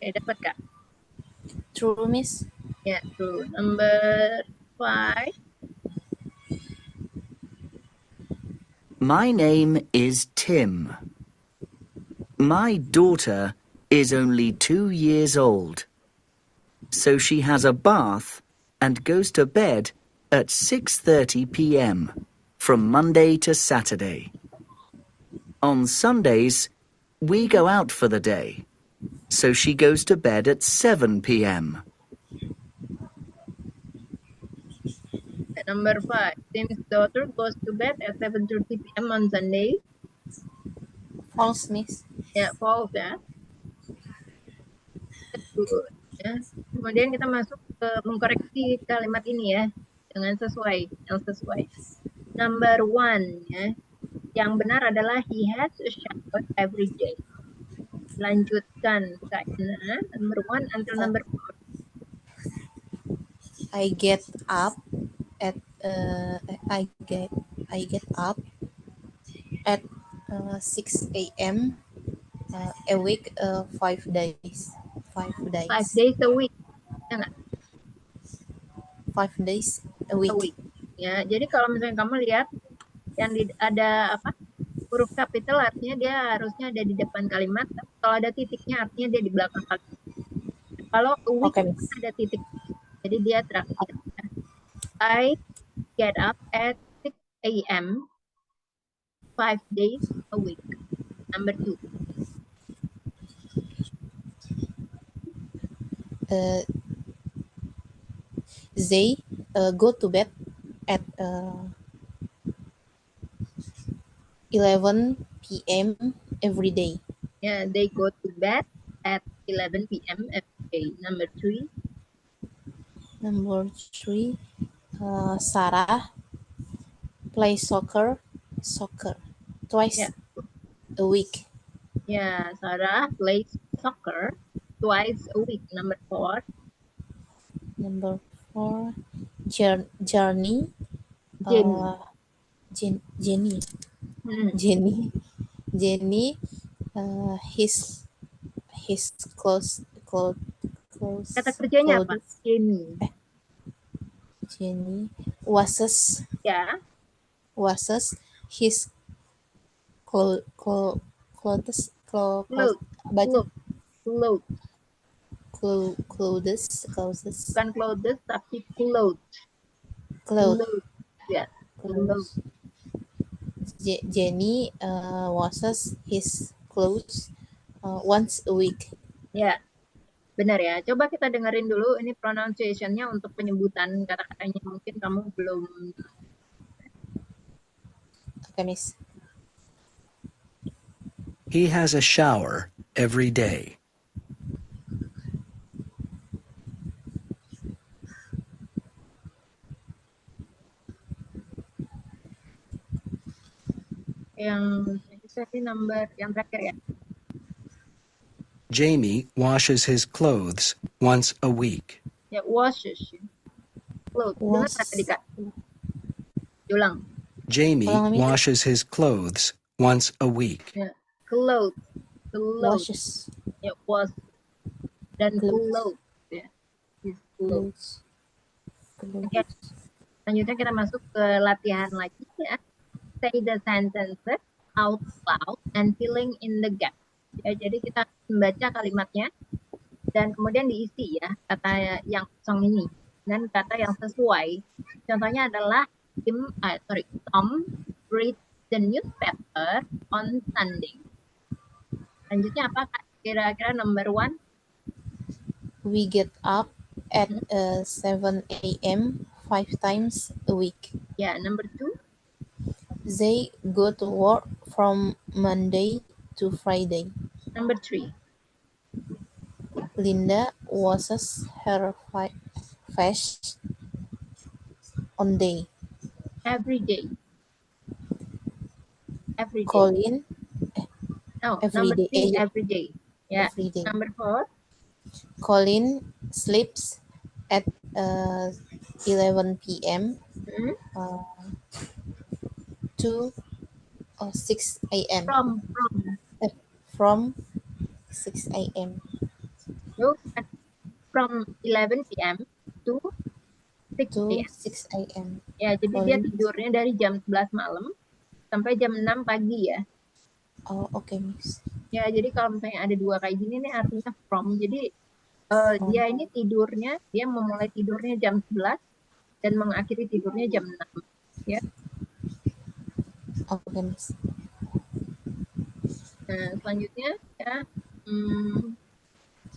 Speaker 1: Okay, dapat Kak?
Speaker 2: true, Miss.
Speaker 1: Yeah, true. Number 5.
Speaker 5: My name is Tim. My daughter is only 2 years old, so she has a bath and goes to bed at 6:30 p.m. from Monday to Saturday. On Sundays, we go out for the day, so she goes to bed at 7 p.m.
Speaker 1: Number 5. Tim's daughter goes to bed at 7:30 p.m. on Sunday.
Speaker 2: False, Miss.
Speaker 1: Ya, false ya. Good. Ya. Kemudian kita masuk ke mengkoreksi kalimat ini ya dengan yang sesuai. Number 1 ya. Yang benar adalah he has a shower every day. Lanjutkan Kak Ina. Number 1 until number 4.
Speaker 2: I get up at I get up at 6 a.m. A week, 5 days. 5 days.
Speaker 1: 5 days a week. Ya nggak?
Speaker 2: 5 days a
Speaker 1: A
Speaker 2: week.
Speaker 1: week. Ya, jadi kalau misalnya kamu lihat yang ada apa? Huruf kapital artinya dia harusnya ada di depan kalimat. Kalau ada titiknya artinya dia di belakang kalimat. Kalau a week
Speaker 2: Oke, Miss.
Speaker 1: ada titik. Jadi dia terakhir. I get up at 6 a.m. 5 days a week. Number 2.
Speaker 2: They go to bed at 11 p.m. every day.
Speaker 1: Yeah, they go to bed at 11 p.m. every day. Number 3.
Speaker 2: Number 3, Sarah plays soccer twice
Speaker 1: Yeah.
Speaker 2: a week.
Speaker 1: Yeah, Sarah plays soccer twice a week. Number 4.
Speaker 2: Number 4, Jenny.
Speaker 1: Jenny.
Speaker 2: Jenny. His clothes.
Speaker 1: Kata kerjanya apa?
Speaker 2: clothes.
Speaker 1: Jenny.
Speaker 2: Jenny washes
Speaker 1: Ya,
Speaker 2: his clothes.
Speaker 1: Clothes.
Speaker 2: Baju.
Speaker 1: Clothes.
Speaker 2: Clothes.
Speaker 1: Bukan clothes, tapi clothes.
Speaker 2: Clothes.
Speaker 1: Ya, clothes.
Speaker 2: Jenny washes his clothes once a week.
Speaker 1: Ya, benar ya. Coba kita dengerin dulu ini pronunciation-nya untuk penyebutan kata-katanya. Mungkin kamu belum.
Speaker 2: Okay, Miss.
Speaker 3: He has a shower every day.
Speaker 1: Yang tadi number yang terakhir ya.
Speaker 3: Jamie washes his clothes once a week.
Speaker 1: Ya, washes. Clothes. Dengar
Speaker 2: Was-
Speaker 1: tadi Kak? Ulang.
Speaker 3: Jamie
Speaker 2: Ulang, Amir.
Speaker 3: washes his clothes once a week.
Speaker 1: Ya, clothes. Clothes.
Speaker 2: Washes
Speaker 1: Ya, was. Dan
Speaker 2: Clothes.
Speaker 1: clothes. Ya. His clothes.
Speaker 2: clothes.
Speaker 1: Oke. Selanjutnya kita masuk ke latihan lagi ya. Say the sentences out loud and filling in the gap. Ya, jadi kita membaca kalimatnya dan kemudian diisi ya kata yang kosong ini dan kata yang sesuai. Contohnya adalah Tom reads the newspaper on Sunday. Selanjutnya apa Kak? Kira-kira number 1?
Speaker 2: We get up at 7 a.m. 5 times a week.
Speaker 1: Ya, number 2.
Speaker 2: They go to work from Monday to Friday.
Speaker 1: Number 3.
Speaker 2: Linda washes her face on day.
Speaker 1: Every day. Every day.
Speaker 2: Colin
Speaker 1: No,
Speaker 2: every
Speaker 1: number
Speaker 2: day.
Speaker 1: 3, every day. Yeah.
Speaker 2: Every day.
Speaker 1: Number 4,
Speaker 2: Colin sleeps at 11 p.m.
Speaker 1: hmm?
Speaker 2: to 6 a.m.
Speaker 1: From.
Speaker 2: From 6 a.m.
Speaker 1: So, from 11 p.m. to 6
Speaker 2: to
Speaker 1: p.m.
Speaker 2: 6 a.m.
Speaker 1: Ya, jadi dia
Speaker 2: Colin.
Speaker 1: tidurnya dari jam 11 malam sampai jam 6 pagi ya.
Speaker 2: Oh, oke, Miss.
Speaker 1: Ya, jadi kalau misalnya ada 2 kayak gini nih artinya from. Jadi dia ini tidurnya, dia memulai tidurnya jam 11 dan mengakhiri tidurnya jam 6. Ya.
Speaker 2: Oke, Miss.
Speaker 1: Nah, selanjutnya ya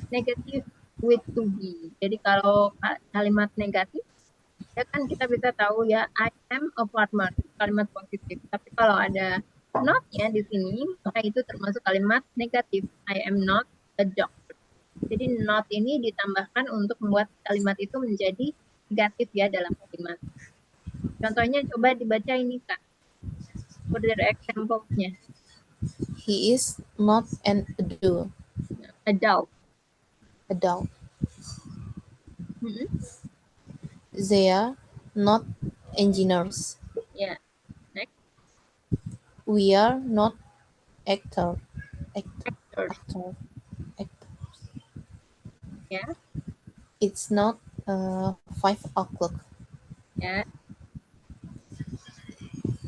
Speaker 1: negatif with to be. Jadi kalau kalimat negatif ya kan kita bisa tahu ya I am a farmer, kalimat positif. Tapi kalau ada not ya di sini, maka itu termasuk kalimat negatif. I am not a doctor. Jadi not ini ditambahkan untuk membuat kalimat itu menjadi negatif ya dalam kalimat. Contohnya coba dibaca ini Kak. Further example-nya.
Speaker 2: He is not an adult.
Speaker 1: Adult.
Speaker 2: They are not engineers.
Speaker 1: Yeah. Next.
Speaker 2: We are not actors.
Speaker 1: Yeah.
Speaker 2: It's not 5 o'clock.
Speaker 1: Yeah.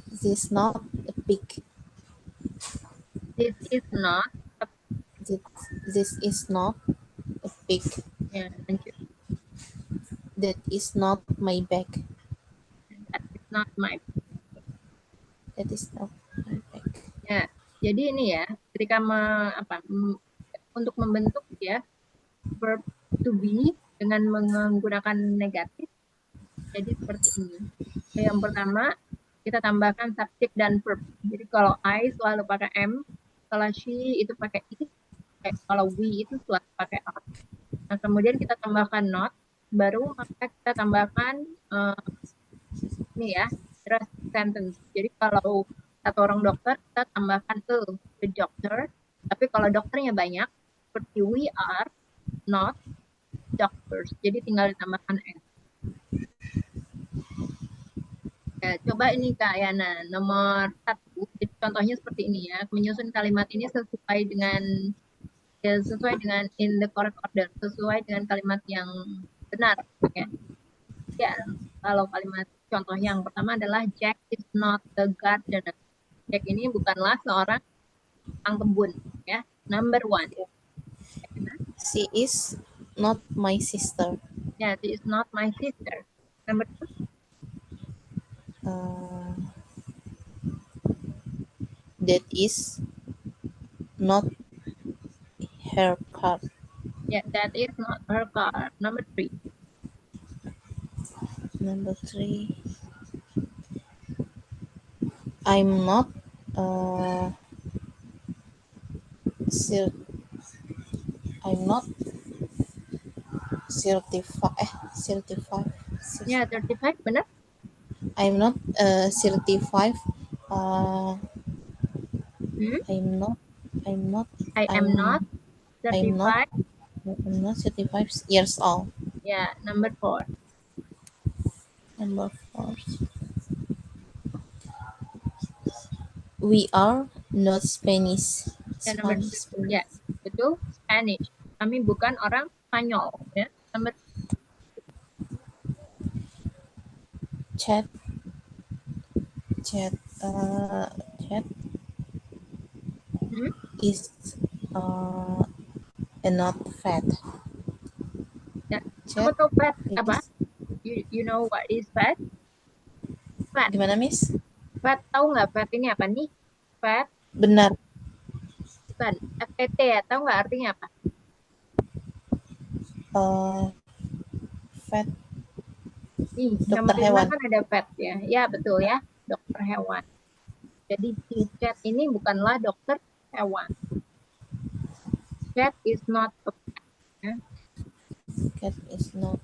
Speaker 2: This is not a pig.
Speaker 1: This is not.
Speaker 2: This is not a pig.
Speaker 1: Yeah. Lanjut.
Speaker 2: That is not my bag.
Speaker 1: That is not my.
Speaker 2: That is not my bag.
Speaker 1: Ya. Jadi ini ya, ketika untuk membentuk ya verb to be dengan menggunakan negatif, jadi seperti ini. Yang pertama, kita tambahkan subjek dan verb. Jadi kalau I selalu pakai am, kalau she itu pakai is, kalau we itu selalu pakai are. Nah, kemudian kita tambahkan not, baru maka kita tambahkan ini ya, rest sentence. Jadi kalau satu orang dokter, kita tambahkan the doctor. Tapi kalau dokternya banyak, seperti we are not doctors. Jadi tinggal ditambahkan s. Ya, coba ini Kak Yana, nomor 1. Jadi contohnya seperti ini ya. Menyusun kalimat ini sesuai dengan in the correct order, sesuai dengan kalimat yang benar. Ya. Ya, kalau kalimat contoh yang pertama adalah Jack is not the gardener. Jack ini bukanlah seorang tukang kebun. Ya, number 1.
Speaker 2: She is not my sister.
Speaker 1: Ya, she is not my sister. Number 2.
Speaker 2: That is not her car.
Speaker 1: Yeah, that is not her car. Number 3.
Speaker 2: Number 3. I'm not certified.
Speaker 1: Ya, 35 benar?
Speaker 2: I'm not certified. I'm not
Speaker 1: I'm not 35.
Speaker 2: I'm not 35 years old.
Speaker 1: Ya, number 4.
Speaker 2: Number 4. We are not Spanish.
Speaker 1: Ya, number 2. Ya, betul. Spanish. Kami bukan orang Spanyol. Ya, number
Speaker 2: Chat is not fat.
Speaker 1: Ya,
Speaker 2: Chat
Speaker 1: kamu tahu fat
Speaker 2: is-
Speaker 1: apa? You know what is fat? Fat.
Speaker 2: Gimana, Miss?
Speaker 1: Fat tahu nggak fat ini apa nih? Fat
Speaker 2: Benar.
Speaker 1: bukan. FTT ya, tahu nggak artinya apa?
Speaker 2: Fat.
Speaker 1: Nih,
Speaker 2: Dokter
Speaker 1: nomor 5
Speaker 2: hewan.
Speaker 1: kan ada vet ya. Ya, betul ya. Dokter hewan. Jadi si Chat ini bukanlah dokter hewan. Chat is not a pet. Ya.
Speaker 2: Cat is not.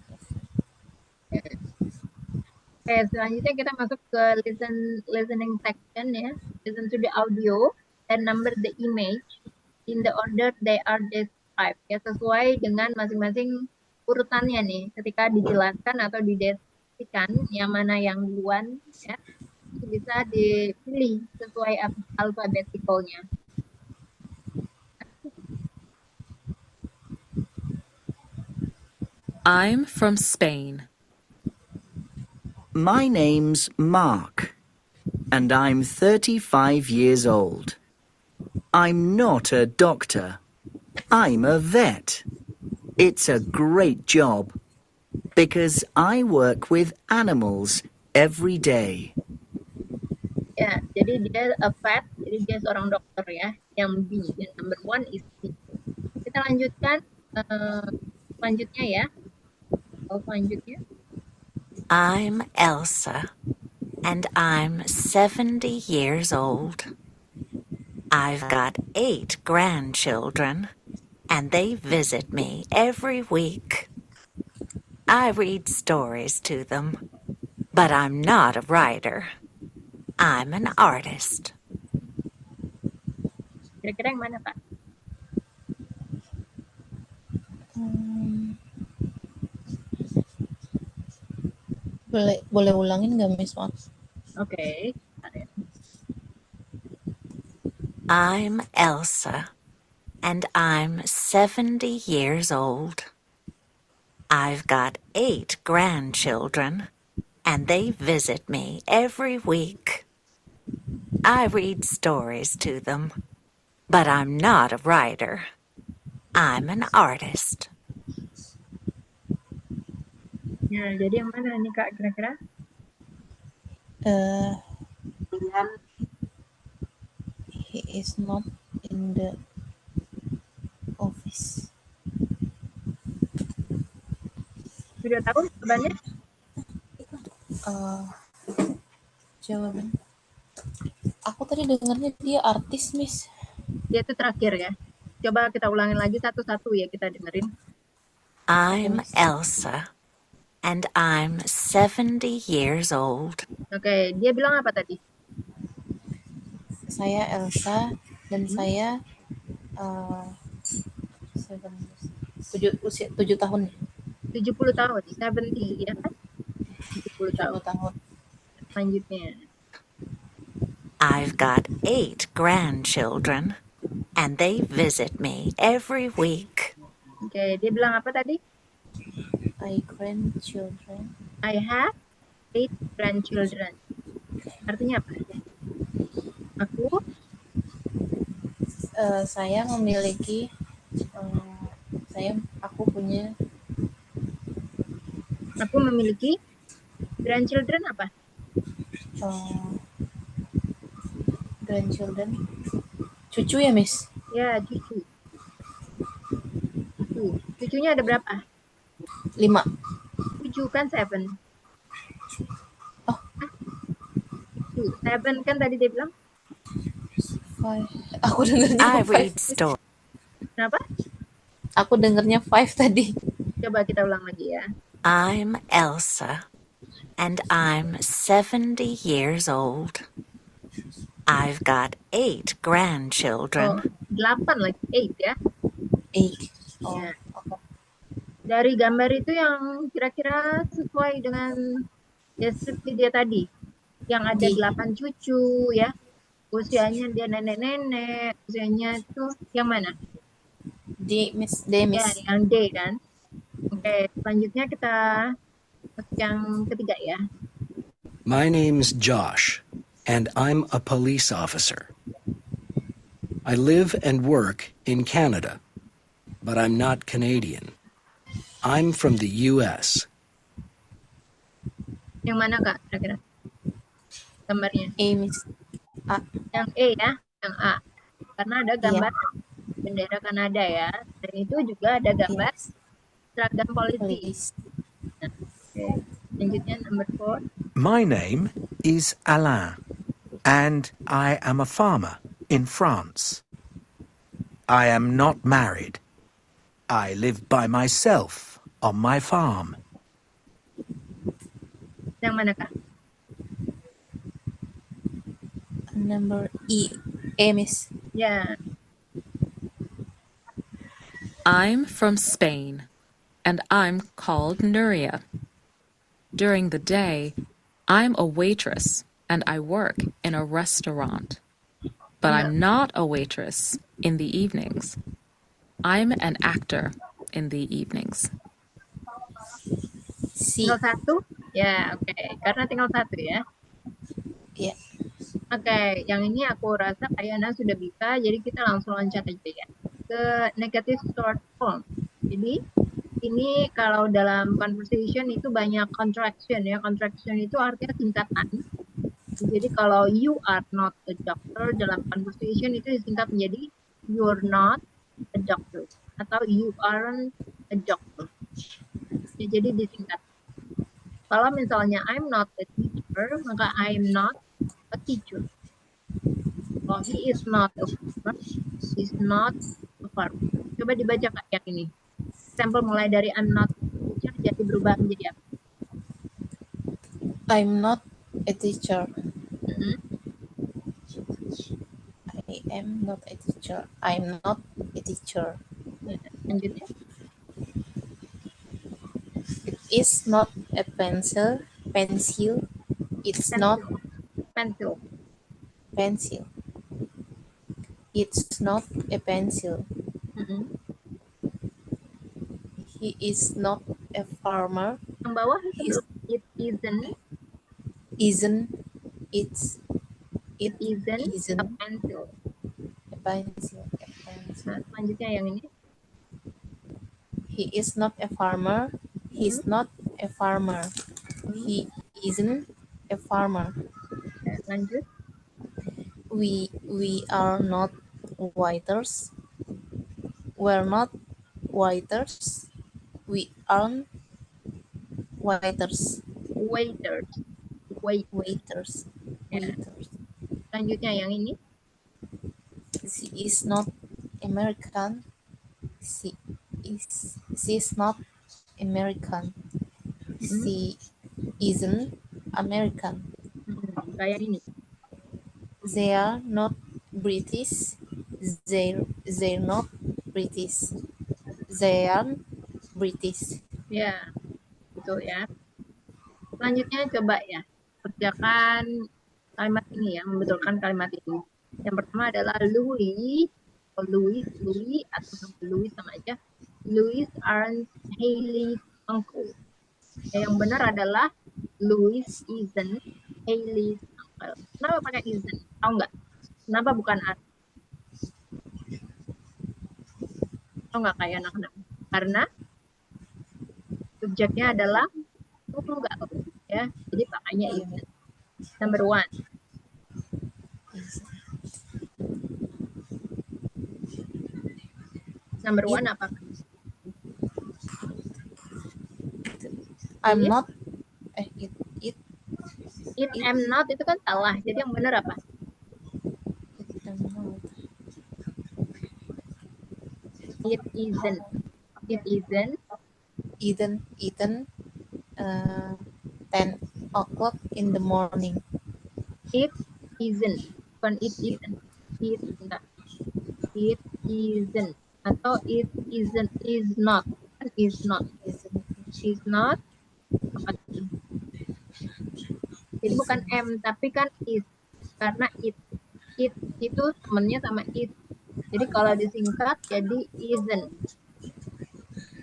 Speaker 1: Oke, selanjutnya kita masuk ke listening section ya. Listen to the audio and number the image in the order they are described. Ya, sesuai dengan masing-masing urutannya nih. Ketika dijelaskan atau dideskripsikan yang mana yang duluan ya, itu bisa dipilih sesuai alfabetikalnya.
Speaker 7: I'm from Spain.
Speaker 8: My name's Mark, and I'm 35 years old. I'm not a doctor. I'm a vet. It's a great job because I work with animals every day.
Speaker 1: Ya, jadi dia a vet, jadi dia seorang dokter ya. Yang B, yang number 1 is B. Kita lanjutkan selanjutnya ya. Selanjutnya.
Speaker 6: I'm Elsa, and I'm 70 years old. I've got 8 grandchildren, and they visit me every week. I read stories to them, but I'm not a writer. I'm an artist.
Speaker 1: Kira-kira yang mana, Pak?
Speaker 2: Boleh ulangin nggak, Miss?
Speaker 1: Oke.
Speaker 6: I'm Elsa, and I'm 70 years old. I've got 8 grandchildren, and they visit me every week. I read stories to them, but I'm not a writer. I'm an artist.
Speaker 1: Ya, jadi yang mana nih Kak kira-kira?
Speaker 2: He is not in the office.
Speaker 1: Sudah tahu jawabannya?
Speaker 2: Jawaban. Aku tadi dengarnya dia artis, Miss.
Speaker 1: Dia itu terakhir ya. Coba kita ulangin lagi satu-satu ya, kita dengerin.
Speaker 6: I'm Elsa, and I'm 70 years old.
Speaker 1: Oke, dia bilang apa tadi?
Speaker 2: Saya Elsa dan saya usia 7 tahun.
Speaker 1: 70 tahun, 70 ya kan? 70 tahun.
Speaker 2: 10 tahun.
Speaker 1: Selanjutnya.
Speaker 6: I've got 8 grandchildren, and they visit me every week.
Speaker 1: Oke, dia bilang apa tadi?
Speaker 2: Grandchildren.
Speaker 1: I have 8 grandchildren. Artinya apa?
Speaker 2: Saya memiliki aku
Speaker 1: memiliki grandchildren apa?
Speaker 2: Grandchildren. Cucu ya, Miss?
Speaker 1: Ya, cucu. Cucunya ada berapa?
Speaker 2: 5.
Speaker 1: 7 kan 7.
Speaker 2: Oh.
Speaker 1: 7 kan tadi dia bilang?
Speaker 2: 5. Aku dengarnya
Speaker 6: I
Speaker 2: 5.
Speaker 6: read stories.
Speaker 1: Kenapa?
Speaker 2: Aku dengarnya 5 tadi.
Speaker 1: Coba kita ulang lagi ya.
Speaker 6: I'm Elsa, and I'm 70 years old. I've got 8 grandchildren.
Speaker 1: 8 lagi, 8 ya.
Speaker 2: 8. Oh,
Speaker 1: Ya.
Speaker 2: okay.
Speaker 1: Dari gambar itu yang kira-kira sesuai dengan deskripsi dia tadi. Yang ada 8 cucu ya. Usianya dia nenek-nenek. Usianya itu yang mana?
Speaker 2: D, Miss.
Speaker 1: Ya, yang D kan. Oke, selanjutnya kita masuk yang ketiga ya.
Speaker 3: My name's Josh, and I'm a police officer. I live and work in Canada, but I'm not Canadian. I'm from the US.
Speaker 1: Yang mana Kak kira-kira? Gambarnya.
Speaker 2: A, Miss. A.
Speaker 1: Yang E ya, yang A. Karena ada gambar bendera Kanada ya. Dan itu juga ada gambar seragam polisi. Nah, oke. Selanjutnya number 4.
Speaker 3: My name is Alain, and I am a farmer in France. I am not married. I live by myself on my farm.
Speaker 1: Yang manakah?
Speaker 2: Number E, Miss.
Speaker 1: Ya,
Speaker 7: I'm from Spain, and I'm called Nuria. During the day, I'm a waitress, and I work in a restaurant. But I'm not a waitress in the evenings. I'm an actor in the evenings.
Speaker 2: C.
Speaker 1: tinggal satu. Ya, oke. Karena tinggal satu ya.
Speaker 2: Ya.
Speaker 1: Oke, yang ini aku rasa Ayana sudah bisa, jadi kita langsung loncat aja ya. Ke negative short form. Jadi, ini kalau dalam conversation itu banyak contraction ya. Contraction itu artinya singkatan. Jadi kalau you are not a doctor dalam conversation itu disingkat menjadi you're not a doctor atau you aren't a doctor. Ya, jadi disingkat. Kalau misalnya I'm not a teacher, maka I'm not a teacher. Kalau he is not a farmer, he's not a farmer. Coba dibaca Kak yang ini. Sampel mulai dari I'm not a teacher jadi berubah menjadi apa?
Speaker 2: I'm not a teacher.
Speaker 1: Mhm.
Speaker 2: I am not a teacher. I'm not a teacher.
Speaker 1: Ya, lanjutnya.
Speaker 2: It is not a pencil. Pencil. It's not
Speaker 1: Pencil.
Speaker 2: pencil. It's not a pencil.
Speaker 1: Mhm.
Speaker 2: He is not a farmer.
Speaker 1: Yang bawah
Speaker 2: Is-
Speaker 1: it isn't.
Speaker 2: Isn't it's
Speaker 1: It isn't
Speaker 2: isn't
Speaker 1: a pencil.
Speaker 2: a pencil. A pencil.
Speaker 1: Nah, selanjutnya yang ini.
Speaker 2: He is not a farmer. He's not a farmer. He isn't a farmer.
Speaker 1: Ya, lanjut.
Speaker 2: We are not waiters. We're not waiters. We aren't waiters.
Speaker 1: Waiters.
Speaker 2: Waiters.
Speaker 1: Ya.
Speaker 2: Waiters.
Speaker 1: Selanjutnya yang ini.
Speaker 2: She is not American. She's not American. She isn't American.
Speaker 1: Kayak ini.
Speaker 2: They are not British. They're not British. They are British.
Speaker 1: Ya, betul ya. Selanjutnya coba ya, kerjakan kalimat ini ya, membetulkan kalimat ini. Yang pertama adalah Louis atau Louis sama aja. Louis aren't Hailey's uncle. Ya, yang benar adalah Louis isn't Hailey's uncle. Kenapa pakai isn't? Tahu nggak? Kenapa bukan are? Tahu nggak kayak anak-anak? Karena subjeknya adalah enggak ya, jadi pakainya isn't. Number one. Number one apa?
Speaker 2: I'm
Speaker 1: It-
Speaker 2: not. It
Speaker 1: It am not itu kan salah. Jadi yang benar apa?
Speaker 2: I'm not.
Speaker 1: It isn't. It isn't.
Speaker 2: Eaten 10 o'clock in the morning.
Speaker 1: It isn't. Bukan it isn't. It enggak. It isn't. Atau it isn't. Is not. Kan is not. Is not. Apa itu? Jadi bukan am tapi kan is. Karena it. It itu temennya sama it. Jadi kalau disingkat jadi isn't.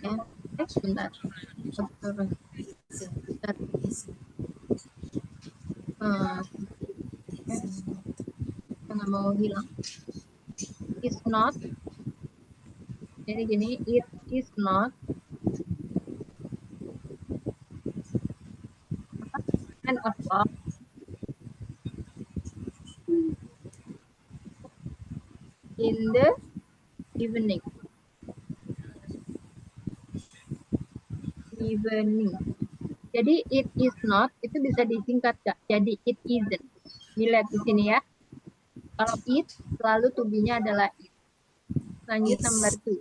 Speaker 1: Ya. Bentar. Bentar. Saya nggak mau hilang. Is not. Jadi gini, it is not. 10 o'clock. In the evening. Evening. Jadi it is not itu bisa disingkat Kak. Jadi it isn't. Dilihat di sini ya. Kalau it selalu to be-nya adalah it. Lanjut
Speaker 2: It's.
Speaker 1: number 2.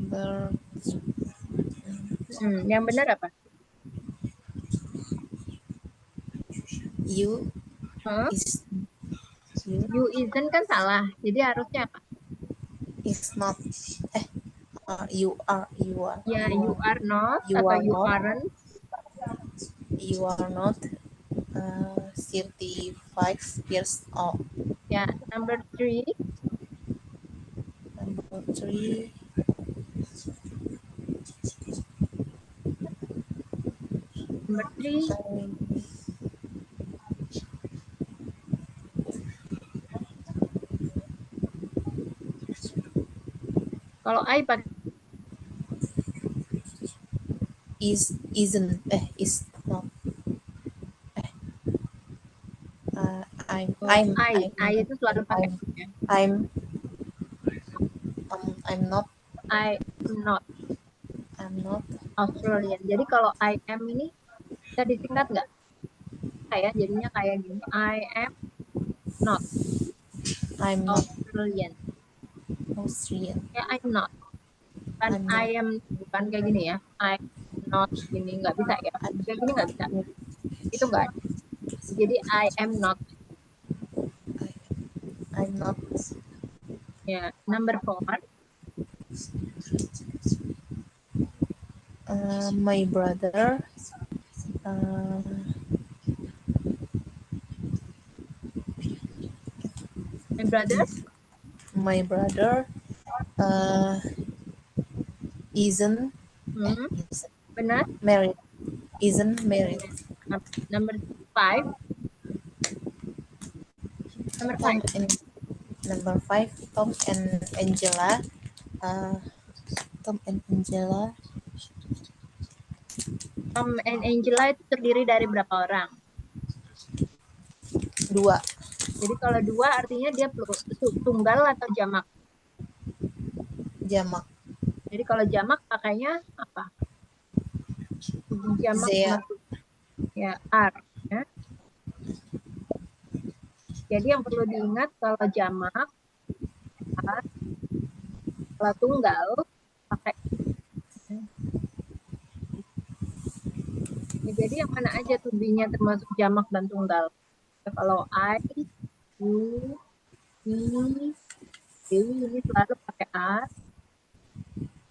Speaker 2: Number
Speaker 1: Yang benar apa?
Speaker 2: you
Speaker 1: Huh?
Speaker 2: is
Speaker 1: You isn't kan salah. Jadi harusnya apa?
Speaker 2: is not. You are.
Speaker 1: Ya, you are not
Speaker 2: You
Speaker 1: atau
Speaker 2: are
Speaker 1: you
Speaker 2: not.
Speaker 1: aren't.
Speaker 2: You are not 35 years old.
Speaker 1: Ya, number 3.
Speaker 2: Number 3.
Speaker 1: Number 3. Kalau I pakai
Speaker 2: Isn't. Is not.
Speaker 1: I itu selalu pakai ya.
Speaker 2: I'm not.
Speaker 1: I'm not Australian. Jadi kalau I am ini bisa disingkat nggak? Kayak jadinya kayak gini. I am not
Speaker 2: I'm not
Speaker 1: Australian.
Speaker 2: Austrian.
Speaker 1: Ya, I'm not. Bukan
Speaker 2: I'm not.
Speaker 1: I am, bukan kayak gini ya. I'm not gini nggak bisa ya. Kayak gini nggak bisa. Itu nggak ada. Jadi I am not.
Speaker 2: I'm not.
Speaker 1: Ya, number 4.
Speaker 2: My brother.
Speaker 1: My brother.
Speaker 2: My brother isn't
Speaker 1: Benar.
Speaker 2: married. Isn't married.
Speaker 1: Number 5. Number 5.
Speaker 2: Number 5. Tom and Angela. Tom and Angela.
Speaker 1: Tom and Angela itu terdiri dari berapa orang?
Speaker 2: 2.
Speaker 1: Jadi kalau 2 artinya dia tunggal atau jamak?
Speaker 2: Jamak.
Speaker 1: Jadi kalau jamak pakainya apa? Jamak ya are. Ya. Jadi yang perlu diingat kalau jamak, kalau tunggal pakai. Ya, jadi yang mana aja tuh be-nya termasuk jamak dan tunggal. Ya, kalau I, you, he, they ini selalu pakai are.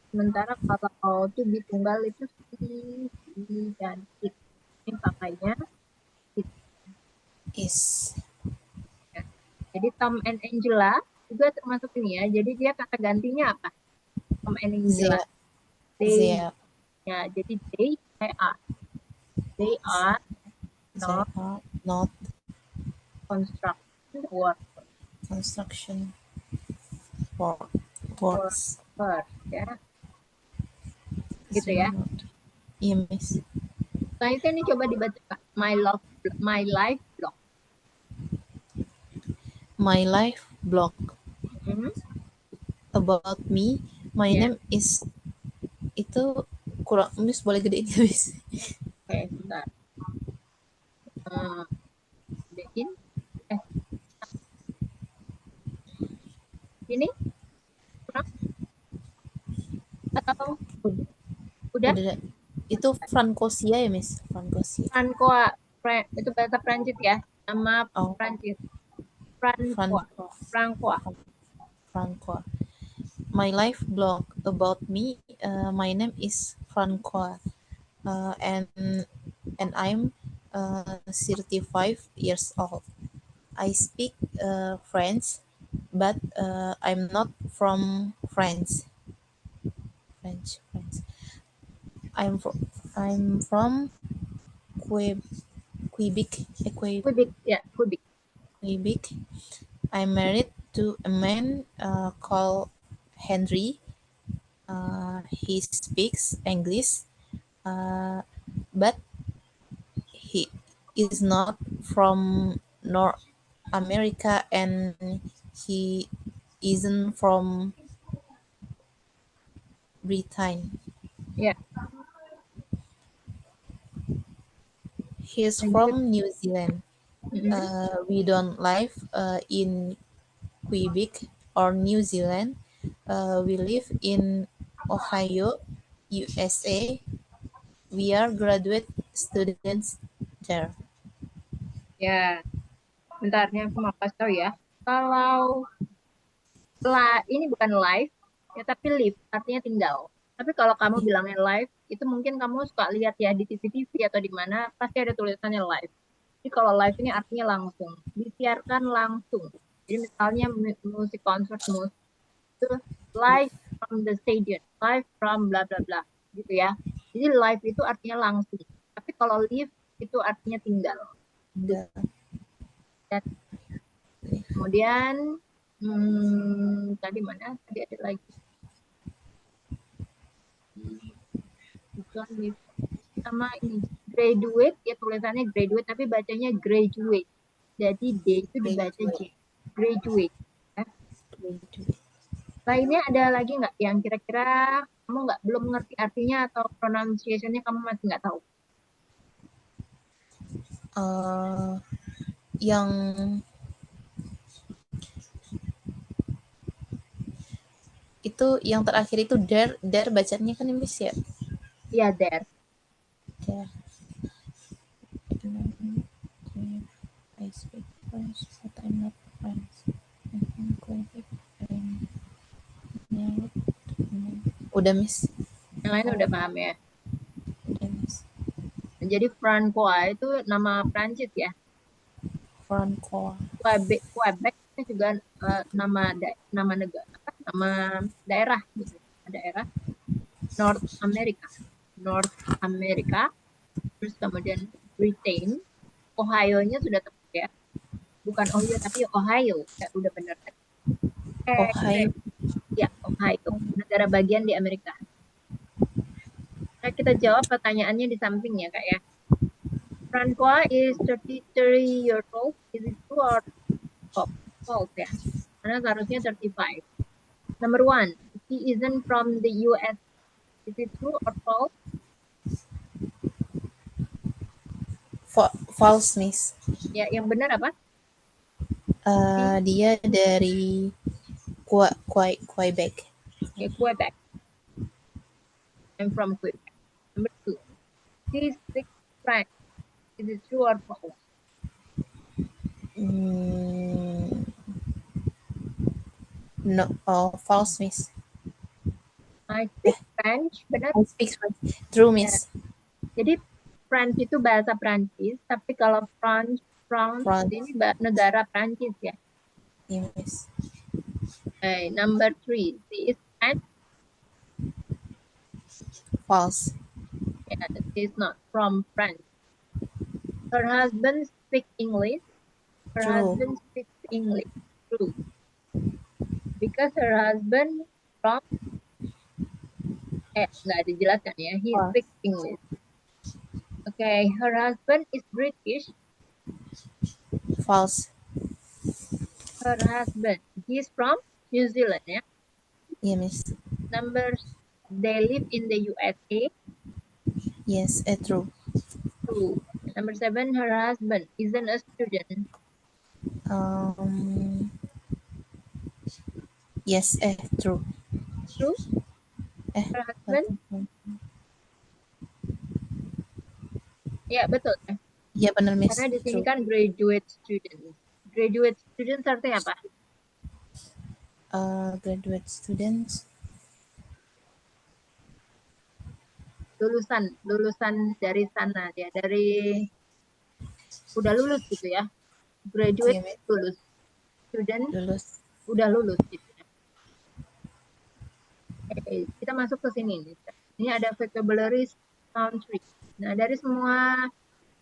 Speaker 1: Sementara kalau to be tunggal itu he dan it. Ini pakainya it.
Speaker 2: Is.
Speaker 1: Ya. Jadi Tom and Angela juga termasuk ini ya. Jadi dia kata gantinya apa? Tom and Angela. They. Ya, jadi they are. They are
Speaker 2: not
Speaker 1: construction workers.
Speaker 2: Construction works.
Speaker 1: Ya. Gitu ya.
Speaker 2: Iya, Miss.
Speaker 1: Selanjutnya ini coba dibaca my life blog.
Speaker 2: My life blog. About me. My name is. Itu kurang, Miss boleh gedein ya, Miss?
Speaker 1: Oke, bentar. Gedein. Ini kurang? Atau udah?
Speaker 2: Itu Francosia ya, Miss?
Speaker 1: Francois. Itu bahasa Prancis ya. Nama Prancis. Francois.
Speaker 2: My life blog about me. My name is Francois. And I'm 35 years old. I speak French, but I'm not from France. I'm from Quebec. Quebec. I'm married to a man called Henry. He speaks English, but he is not from North America, and he isn't from Britain.
Speaker 1: Yeah.
Speaker 2: He's from New Zealand. We don't live in Quebec or New Zealand. We live in Ohio, USA. We are graduate students there.
Speaker 1: Ya, bentar nih aku mau kasih tahu ya. Kalau ini bukan live, ya tapi live artinya tinggal. Tapi kalau kamu bilangnya live, itu mungkin kamu suka lihat ya di TV-TV atau di mana pasti ada tulisannya live. Jadi kalau live ini artinya langsung, disiarkan langsung. Jadi misalnya musik konser musik itu live from the stadium, live from bla bla bla, gitu ya. Jadi live itu artinya langsung. Tapi kalau live itu artinya tinggal.
Speaker 2: Tinggal.
Speaker 1: Dan kemudian tadi mana? Tadi ada lagi. Bukan live. Sama ini graduate ya tulisannya graduate tapi bacanya graduate. Jadi D itu dibaca J. Graduate. Ya. Lainnya ada lagi nggak yang kira-kira kamu belum ngerti artinya atau pronunciation-nya kamu masih nggak tahu?
Speaker 2: Yang itu yang terakhir itu there bacanya kan Miss ya?
Speaker 1: Iya, there.
Speaker 2: There. I speak French, but I'm not French. Udah Miss.
Speaker 1: Yang lain udah paham ya?
Speaker 2: Udah Miss.
Speaker 1: Jadi Francois itu nama Prancis ya.
Speaker 2: Francois.
Speaker 1: Quebec itu juga nama negara, nama daerah gitu. Daerah North America. Terus kemudian Britain, Ohio-nya sudah tepat ya. Bukan Ohio tapi Ohio. Ya, udah benar.
Speaker 2: Ohio.
Speaker 1: Ya, Ohio. Negara bagian di Amerika. Nah, kita jawab pertanyaannya di samping ya, Kak ya. Francois is 33 years old. Is it true or false ya? Karena seharusnya 35. Number 1, he isn't from the US. Is it true or false?
Speaker 2: False Miss.
Speaker 1: Ya, yang benar apa?
Speaker 2: Dia dari Quebec.
Speaker 1: Okay, Quebec. I'm from Quebec. Number 2, he speaks French. Is it true or false?
Speaker 2: No, false Miss.
Speaker 1: I speak French, benar?
Speaker 2: I speak French. True Miss.
Speaker 1: Jadi French itu bahasa Prancis, tapi kalau France ini negara Prancis ya.
Speaker 2: Yes.
Speaker 1: Okay, number 3, she is French.
Speaker 2: False.
Speaker 1: Yeah, she is not from France. Her husband speaks English. Her
Speaker 2: True.
Speaker 1: husband speaks English. True. Because her husband from nggak dijelaskan ya. He speaks English. Okay, her husband is British.
Speaker 2: False.
Speaker 1: Her husband, he's from New Zealand ya.
Speaker 2: Yeah, Miss.
Speaker 1: Numbers, they live in the USA.
Speaker 2: Yes, true.
Speaker 1: True. Number 7, her husband isn't a student.
Speaker 2: Yes, true.
Speaker 1: True. Her husband, ya betul ya.
Speaker 2: Ya benar Miss.
Speaker 1: Karena di sini
Speaker 2: True.
Speaker 1: kan graduate student. Graduate student artinya apa?
Speaker 2: Graduate students.
Speaker 1: Lulusan dari sana ya, dari udah lulus gitu ya. Graduate
Speaker 2: Iya,
Speaker 1: lulus. Student
Speaker 2: lulus.
Speaker 1: udah lulus gitu ya. Oke, kita masuk ke sini nih. Ini ada vocabulary sound tree. Nah, dari semua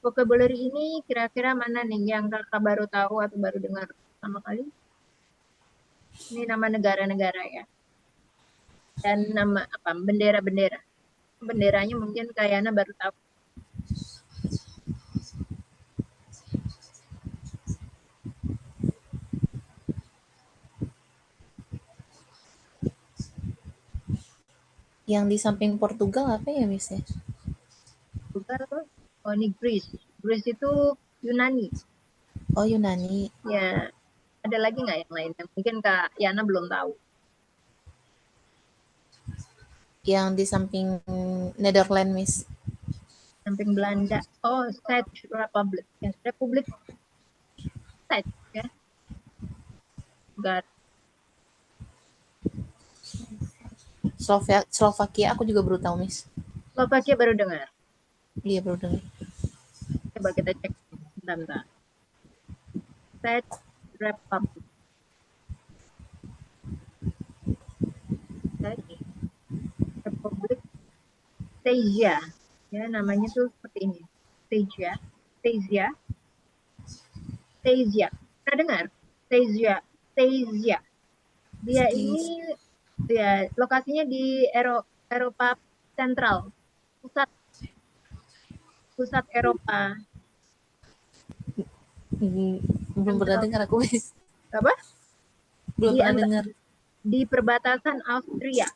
Speaker 1: vocabulary ini kira-kira mana nih yang kakak baru tahu atau baru dengar pertama kali? Ini nama negara-negara ya. Dan nama apa? Bendera-bendera. Benderanya mungkin kayaknya baru tahu.
Speaker 2: Yang di samping Portugal apa ya Miss ya?
Speaker 1: Portugal, oh ini Greece. Greece itu Yunani.
Speaker 2: Oh Yunani.
Speaker 1: Ya, ada lagi nggak yang lain? Yang mungkin Kak Yana belum tahu.
Speaker 2: Yang di samping Netherlands, Miss.
Speaker 1: Samping Belanda. Oh, Czech Republic. Ya, Republik Czech ya. Negara.
Speaker 2: Slovakia aku juga baru tahu, Miss.
Speaker 1: Slovakia baru dengar.
Speaker 2: Iya, baru dengar.
Speaker 1: Coba kita cek. Bentar. Czech Republic. Czech Republik Czechia. Ya, namanya tuh seperti ini. Czechia. Czechia. Czechia. Pernah dengar? Czechia. Czechia. Dia ini ya lokasinya di Eropa Sentral. Pusat Eropa.
Speaker 2: Belum pernah dengar aku, Miss.
Speaker 1: Apa?
Speaker 2: Belum
Speaker 1: Di
Speaker 2: pernah dengar.
Speaker 1: Di perbatasan Austria.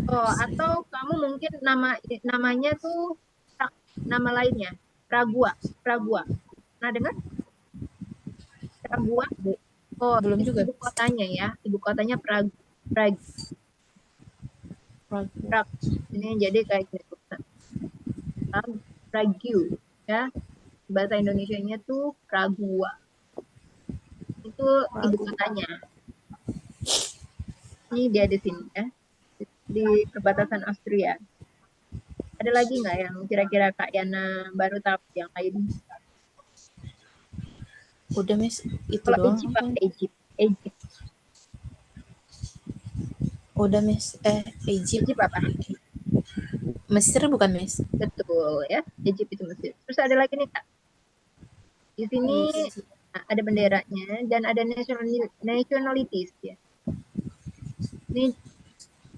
Speaker 1: Oh, atau kamu mungkin namanya tuh nama lainnya Pragua. Nah, dengar? Pragua? Oh,
Speaker 2: Belum juga.
Speaker 1: Ibu kotanya ya. Ibu kotanya Prague. Ini jadi kayak gitu. Prague ya. Bahasa Indonesianya tuh Pragua. Itu ibu kotanya. Ini dia di sini ya. Di perbatasan Austria. Ada lagi nggak yang kira-kira Kak Yana baru tahu yang lain?
Speaker 2: Udah, Miss. Itu
Speaker 1: Kalau
Speaker 2: doang.
Speaker 1: Egypt.
Speaker 2: Udah, Miss. Egypt.
Speaker 1: Egypt apa?
Speaker 2: Mesir bukan, Miss?
Speaker 1: Betul ya. Egypt itu Mesir. Terus ada lagi nih Kak. Di sini ada benderanya dan ada nationalities ya. Ini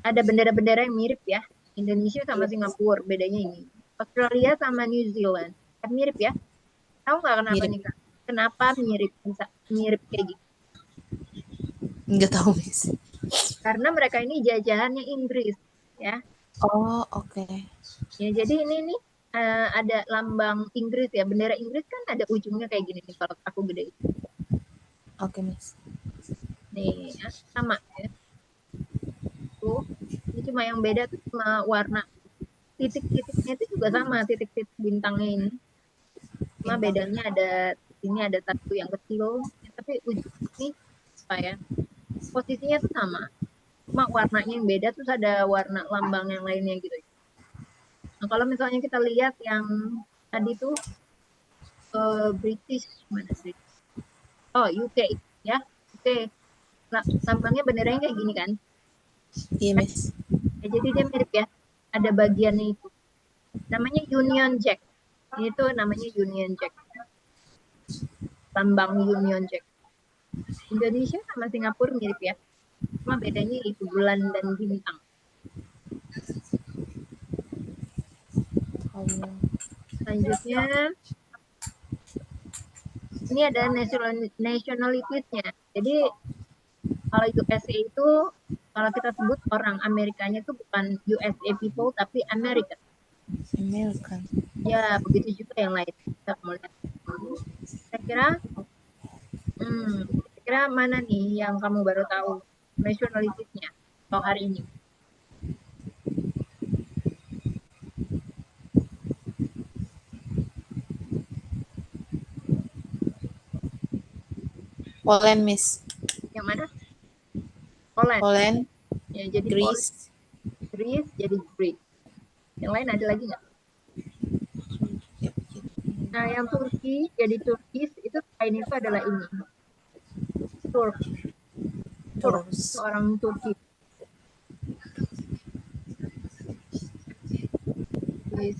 Speaker 1: ada bendera-bendera yang mirip ya. Indonesia sama Singapura, bedanya ini. Australia sama New Zealand. Mirip ya. Tahu nggak kenapa
Speaker 2: Mirip.
Speaker 1: nih Kak? Kenapa mirip kayak gitu?
Speaker 2: Nggak tahu, Miss.
Speaker 1: Karena mereka ini jajahannya Inggris ya.
Speaker 2: Oh, oke.
Speaker 1: Ya, jadi ini nih ada lambang Inggris ya. Bendera Inggris kan ada ujungnya kayak gini nih kalau aku gede.
Speaker 2: Oke, Miss.
Speaker 1: Nih, ya, sama ya. Tuh, ini cuma yang beda tuh cuma warna. Titik-titiknya itu juga sama, titik-titik bintangnya ini. Cuma bedanya ini ada satu yang kecil, tapi ujung ini apa ya? Posisinya tuh sama. Cuma warnanya yang beda, terus ada warna lambang yang lainnya gitu. Nah, kalau misalnya kita lihat yang tadi tuh British mana sih? Oh, UK ya. UK. Nah, lambangnya benderanya kayak gini kan?
Speaker 2: Iya, Miss.
Speaker 1: Ya, jadi dia mirip ya. Ada bagiannya itu. Namanya Union Jack. Itu namanya Union Jack. Lambang Union Jack. Indonesia sama Singapura mirip ya. Cuma bedanya itu bulan dan bintang. Selanjutnya ini ada nationalities-nya. Jadi kalau USA itu kalau kita sebut orang Amerikanya itu bukan USA people tapi American.
Speaker 2: American.
Speaker 1: Ya, begitu juga yang lain. Kita mau lihat. Kira-kira mana nih yang kamu baru tahu nationalities-nya atau hari ini?
Speaker 2: Poland, Miss.
Speaker 1: Yang mana? Poland.
Speaker 2: Poland.
Speaker 1: Ya, jadi
Speaker 2: Greece.
Speaker 1: Greece jadi Greek. Yang lain ada lagi nggak? Nah, yang Turki jadi Turkish itu lain itu adalah ini. Turk. Orang Turki.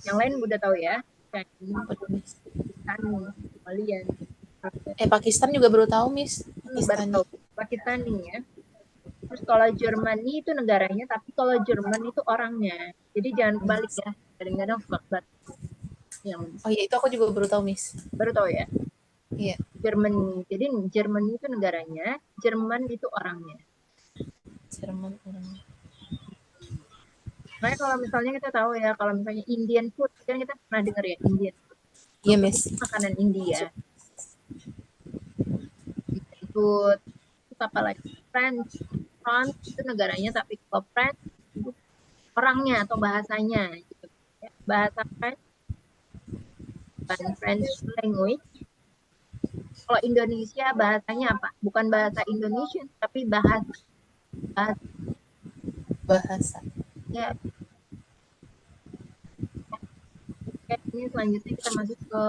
Speaker 1: Yang lain udah tahu ya. Kalian.
Speaker 2: Pakistan juga baru tahu, Miss.
Speaker 1: Pakistani ya. Terus kalau Germany itu negaranya, tapi kalau Jerman itu orangnya. Jadi jangan kebalik ya. Kadang-kadang suka
Speaker 2: Oh iya, itu aku juga baru tahu, Miss.
Speaker 1: Baru tahu ya?
Speaker 2: Iya.
Speaker 1: Germany. Jadi Germany itu negaranya, Jerman itu orangnya.
Speaker 2: Jerman orangnya.
Speaker 1: Makanya kalau misalnya kita tahu ya, kalau misalnya Indian food, kan kita pernah dengar ya Indian food.
Speaker 2: Iya, Miss.
Speaker 1: Makanan India. Indian food. Terus apa lagi? France itu negaranya, tapi kalau France itu orangnya atau bahasanya. Gitu. Ya, bahasa French, bukan French language. Kalau Indonesia bahasanya apa? Bukan bahasa Indonesia, tapi bahasa.
Speaker 2: Bahasa.
Speaker 1: Ya, oke, ini selanjutnya kita masuk ke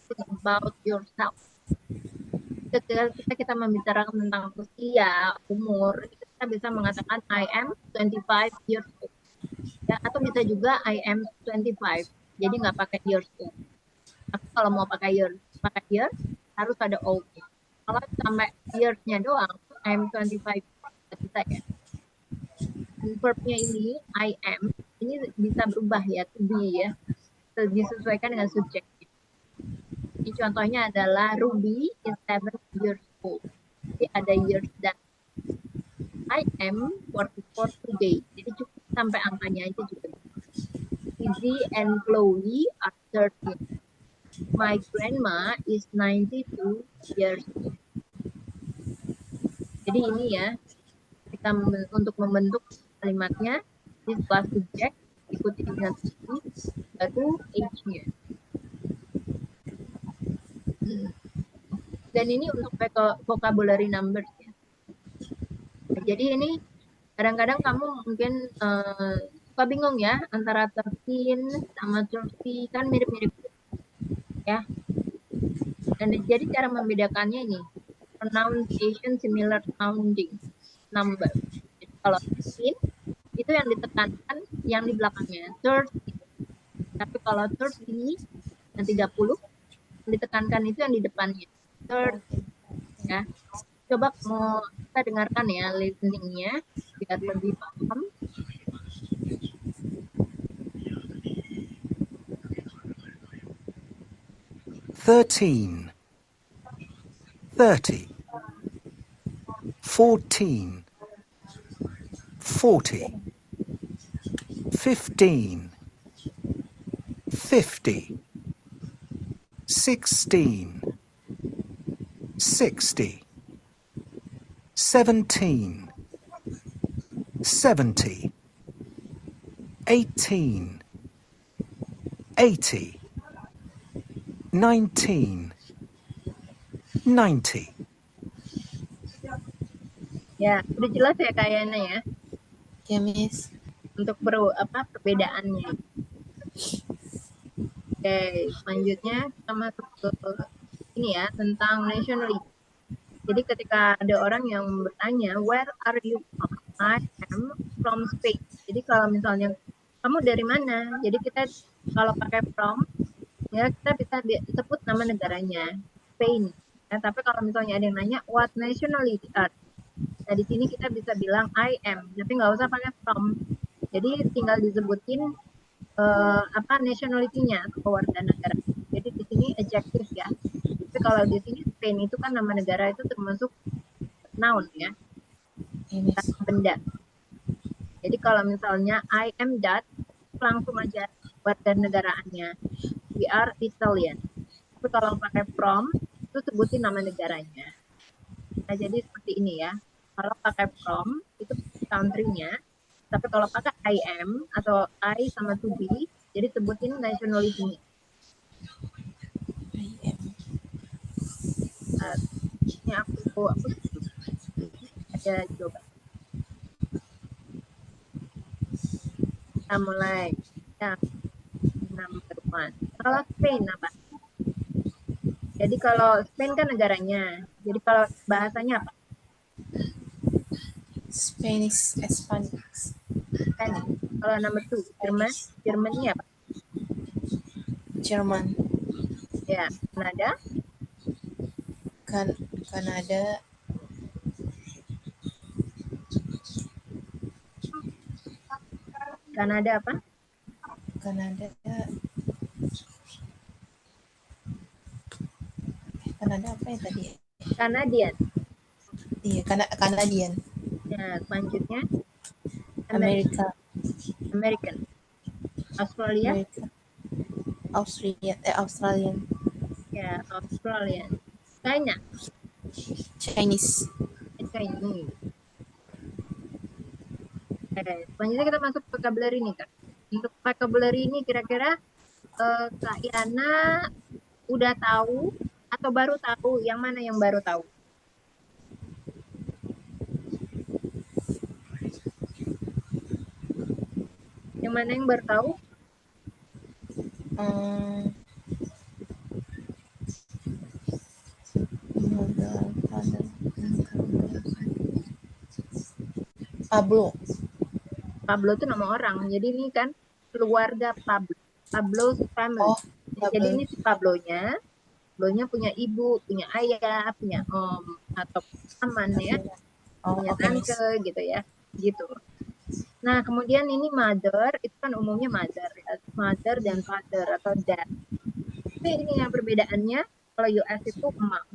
Speaker 1: think about yourself. Ketika kita membicarakan tentang usia, umur, kita bisa mengatakan I am 25 years old. Ya, atau bisa juga I am 25. Jadi nggak pakai years old. Tapi kalau mau pakai year harus ada old. Kalau sampai years-nya doang, I am 25 nggak bisa ya. Dan verb-nya ini I am ini bisa berubah ya, to be ya. Disesuaikan dengan subjeknya. Ini contohnya adalah Ruby is 7 years old. Jadi ada years dan I am 44 today. Jadi cukup sampai angkanya aja juga. Izzy and Chloe are 30. My grandma is 92 years old. Jadi ini ya, kita untuk membentuk kalimatnya, this plus subject, ikuti dengan to, baru age-nya. Dan ini untuk vocabulary numbers ya. Nah, jadi ini kadang-kadang kamu mungkin suka bingung ya antara 13 sama 30 kan mirip-mirip ya. Dan jadi cara membedakannya ini pronunciation similar sounding number. Jadi kalau 13 itu yang ditekankan yang di belakangnya 30. Tapi kalau 30 dan 30 yang ditekankan itu yang di depannya 30 ya. Coba mau kita dengarkan ya listeningnya biar lebih paham.
Speaker 3: "13, 30, 14, 40, 15, 50, 16, 60, 17, 70, 18, 80, 19, 90.
Speaker 1: Ya, udah jelas ya kayaknya ya
Speaker 2: Ya, Miss.
Speaker 1: untuk perbedaannya. Oke, selanjutnya kita masuk ke ini ya tentang nationality. Jadi ketika ada orang yang bertanya, where are you from? I am from Spain. Jadi kalau misalnya kamu dari mana? Jadi kita kalau pakai from, ya kita bisa sebut nama negaranya, Spain. Ya, tapi kalau misalnya ada yang nanya, what nationality are? Nah di sini kita bisa bilang I am, tapi nggak usah pakai from. Jadi tinggal disebutin nationality-nya atau warga negara. Jadi di sini adjective ya. Tapi kalau di sini Spain itu kan nama negara itu termasuk noun ya, benda. Jadi kalau misalnya I am Dutch, langsung aja warga negaraannya. We are Italian. Tapi kalau pakai from, itu sebutin nama negaranya. Nah jadi seperti ini ya. Kalau pakai from, itu country-nya. Tapi kalau pakai I am atau I sama to be, jadi sebutin nationality-nya. Ini aku ada coba. Kita mulai. Ya, number one. Kalau Spain apa? Jadi kalau Spain kan negaranya. Jadi kalau bahasanya apa?
Speaker 2: Spanish, Spanish.
Speaker 1: Spanish. Kalau number two, Jerman. Jermannya apa?
Speaker 2: Jerman.
Speaker 1: Ya, Kanada.
Speaker 2: Kanada.
Speaker 1: Kanada apa?
Speaker 2: Kanada apa ya tadi?
Speaker 1: Canadian.
Speaker 2: Iya, Canadian.
Speaker 1: Ya, selanjutnya
Speaker 2: Amerika.
Speaker 1: American. Australia.
Speaker 2: Amerika. Australian.
Speaker 1: Ya, Australian. China.
Speaker 2: Chinese.
Speaker 1: Chinese. Selanjutnya kita masuk vocabulary nih Kak. Untuk vocabulary ini kira-kira Kak Yana udah tahu atau baru tahu? Yang mana yang baru tahu? Yang mana yang baru tahu?
Speaker 2: Pablo.
Speaker 1: Pablo itu nama orang. Jadi ini kan keluarga Pablo. Pablo's family.
Speaker 2: Oh,
Speaker 1: Jadi
Speaker 2: Pablo.
Speaker 1: ini si Pablonya. Pablonya punya ibu, punya ayah, punya om atau paman ya,
Speaker 2: Oh,
Speaker 1: punya
Speaker 2: oke, Miss.
Speaker 1: tante gitu ya. Gitu. Nah, kemudian ini mother, itu kan umumnya mother ya. Mother dan father atau dad. Tapi ini yang perbedaannya, kalau US itu mom,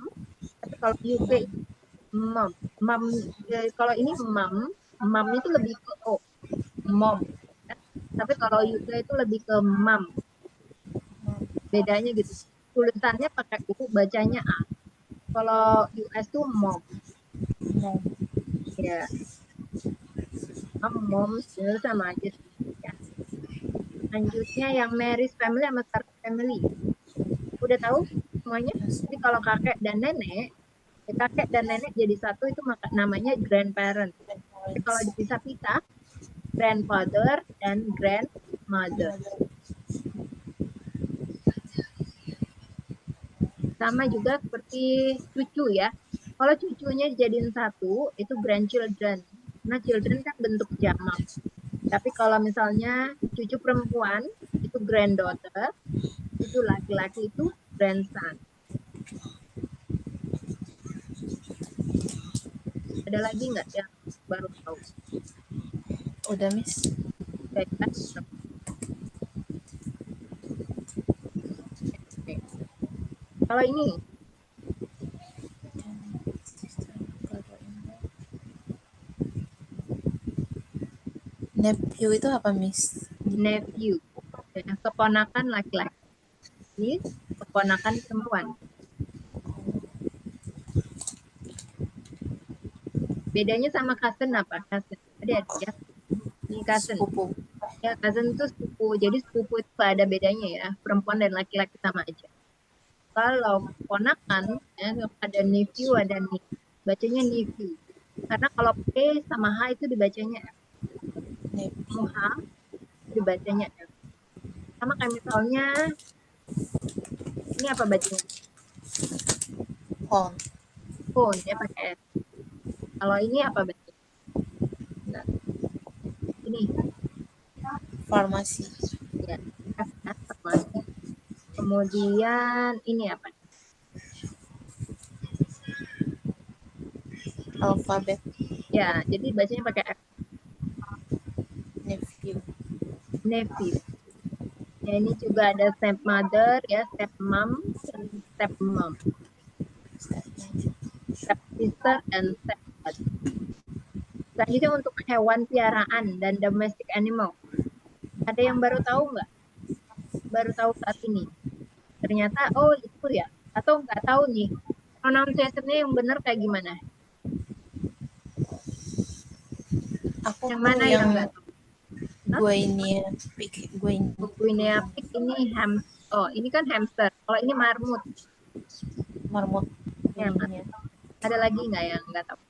Speaker 1: tapi kalau UK mom. Mom kalau ini mom itu lebih ke o, mom. Tapi kalau UK itu lebih ke mom. Bedanya gitu. Tulisannya pakai U, bacanya A. Kalau US tuh mom. Ya. Mom sebenarnya sama aja sih. Ya. Selanjutnya yang Mary's family sama Stark family. Udah tahu semuanya? Jadi kalau kakek dan nenek jadi satu itu namanya grandparent. Jadi kalau dipisah-pisah, grandfather dan grandmother. Sama juga seperti cucu ya. Kalau cucunya dijadiin satu, itu grandchildren. Nah, children kan bentuk jamak. Tapi kalau misalnya cucu perempuan, itu granddaughter. Cucu laki-laki itu grandson. Ada lagi nggak yang baru tahu?
Speaker 2: Udah, Miss.
Speaker 1: Baik, kan? Oke. Kalau ini,
Speaker 2: Nephew itu apa, Miss?
Speaker 1: nephew, ya, keponakan laki-laki. Ini keponakan perempuan. Bedanya sama cousin apa? Cousin. Ada ya? Ini cousin.
Speaker 2: Sepupu.
Speaker 1: Ya, cousin itu sepupu. Jadi sepupu itu nggak ada bedanya ya. Perempuan dan laki-laki sama aja. Kalau keponakan, ya, ada nephew, ada niece. Bacanya nephew. Karena kalau P sama H itu dibacanya F.
Speaker 2: Nephew.
Speaker 1: H dibacanya F. Sama kayak misalnya, ini apa bacanya?
Speaker 2: Phone.
Speaker 1: Phone, ya pakai F. Kalau ini apa bacanya? Nah, ini,
Speaker 2: Farmasi.
Speaker 1: ya, F, ya, farmasi. Kemudian ini apa?
Speaker 2: Alfabet.
Speaker 1: Ya, jadi bacanya pakai F.
Speaker 2: Nephew.
Speaker 1: Nephew. Ya, ini juga ada stepmother, ya, stepmom, dan stepmom. Stepsister dan stepbrother. Selanjutnya untuk hewan piaraan dan domestic animal. Ada yang baru tahu nggak? Baru tahu saat ini. Ternyata, oh itu ya. Atau nggak tahu nih. Pronunciation-nya yang benar kayak gimana?
Speaker 2: Aku
Speaker 1: Yang mana yang nggak tahu?
Speaker 2: Guinea pig.
Speaker 1: Guinea pig ini oh ini kan hamster. Kalau ini marmut.
Speaker 2: Marmut.
Speaker 1: Ya,
Speaker 2: Guinea.
Speaker 1: ada lagi nggak yang nggak tahu?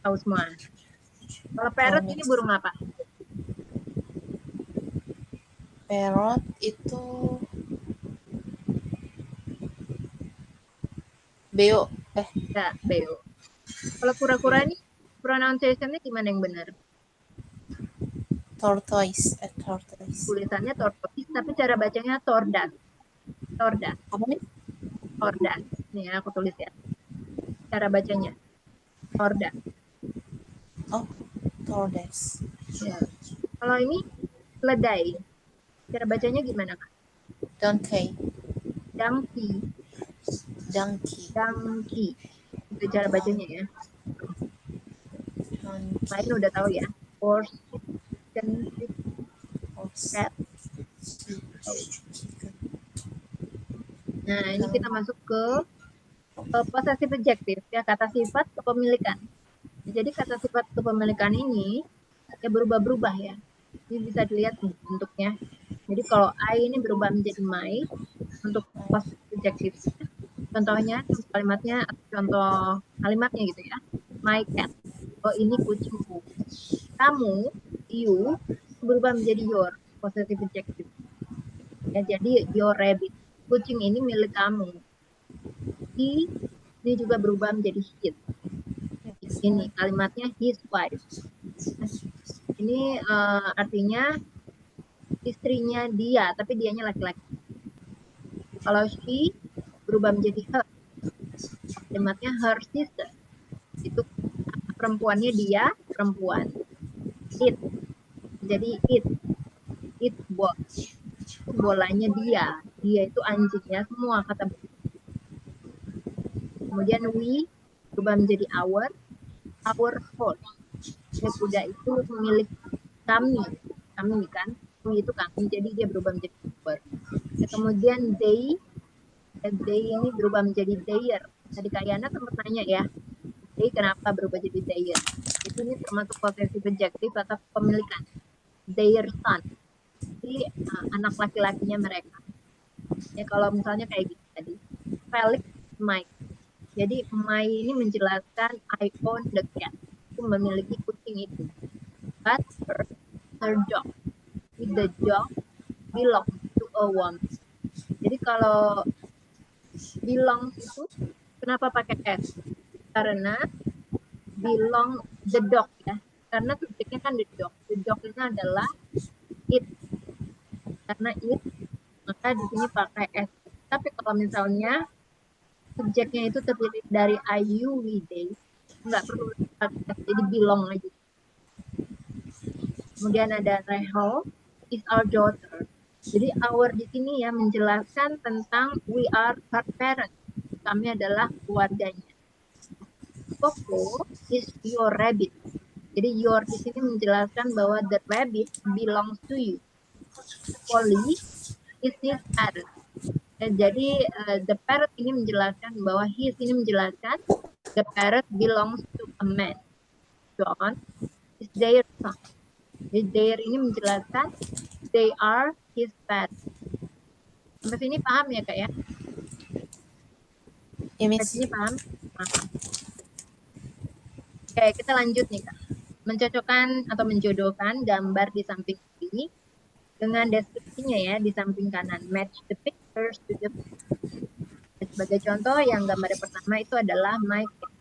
Speaker 1: Tahu semua. Kalau parrot ini burung apa?
Speaker 2: Parrot itu beo.
Speaker 1: Ya, beo. Kalau kura-kura ini pronunciation-nya gimana yang benar?
Speaker 2: Tortoise. Tortoise.
Speaker 1: Tulisannya tortoise, tapi cara bacanya tordas. Tordas.
Speaker 2: Apa nih?
Speaker 1: Tordas. Nih aku tulis ya. Cara bacanya. Tordas.
Speaker 2: Oh, tortoise.
Speaker 1: Ya. Kalau ini keledai. Cara bacanya gimana, Kak?
Speaker 2: Donkey.
Speaker 1: Donkey.
Speaker 2: Donkey.
Speaker 1: Donkey. Itu cara bacanya ya.
Speaker 2: Donkey.
Speaker 1: Lain udah tahu ya. Horse, chicken, pig, cat. Nah, ini kita masuk ke possessive adjective ya, kata sifat kepemilikan. Jadi kata sifat kepemilikan ini ya berubah-berubah ya. Ini bisa dilihat nih bentuknya. Jadi kalau I ini berubah menjadi my untuk possessive adjective. Contohnya kalimatnya atau contoh kalimatnya gitu ya. My cat. Oh ini kucingku. Kamu, you berubah menjadi your possessive adjective. Ya, jadi your rabbit. Kucing ini milik kamu. He ini juga berubah menjadi his. Ini kalimatnya his wife. Ini artinya istrinya dia, tapi dianya laki-laki. Kalau she berubah menjadi her, kalimatnya her sister. Itu perempuannya dia, perempuan. It, jadi it ball. Itu bolanya dia itu anjingnya, semua kata. Kemudian we berubah menjadi our horse. Ya, kuda itu milik kami kan, we itu kami, jadi dia berubah menjadi our. Ya, kemudian they ini berubah menjadi their. Tadi Kak Yana sempat nanya ya, they kenapa berubah jadi their? Itu ini termasuk possessive adjective atau kepemilikan. Their son, jadi anak laki-lakinya mereka. Ya kalau misalnya kayak gitu tadi, Felix Mike. Jadi my ini menjelaskan I own the cat. Aku memiliki kucing itu. But her dog. The dog belong to a woman. Jadi kalau belong itu kenapa pakai S? Karena belong the dog ya. Karena subjeknya kan the dog. The dog itu adalah it. Karena it, maka di sini pakai S. Tapi kalau misalnya subjeknya itu terdiri dari I, you, we, they, nggak perlu pakai S, jadi belong aja. Kemudian ada Rachel is our daughter. Jadi our di sini ya menjelaskan tentang we are her parents. Kami adalah keluarganya. Coco is your rabbit. Jadi your di sini menjelaskan bahwa the rabbit belongs to you. Polly is his parent. Jadi the parrot ini menjelaskan bahwa his ini menjelaskan the parrot belongs to a man. John is their son. Jadi their ini menjelaskan they are his parents. Sampai sini paham ya Kak ya?
Speaker 2: Ya,
Speaker 1: Sampai
Speaker 2: Miss.
Speaker 1: sini paham? Paham. Oke, kita lanjut nih Kak. Mencocokkan atau menjodohkan gambar di samping kiri dengan deskripsinya ya di samping kanan. Match the pictures to the picture. Sebagai contoh, yang gambar yang pertama itu adalah my cat.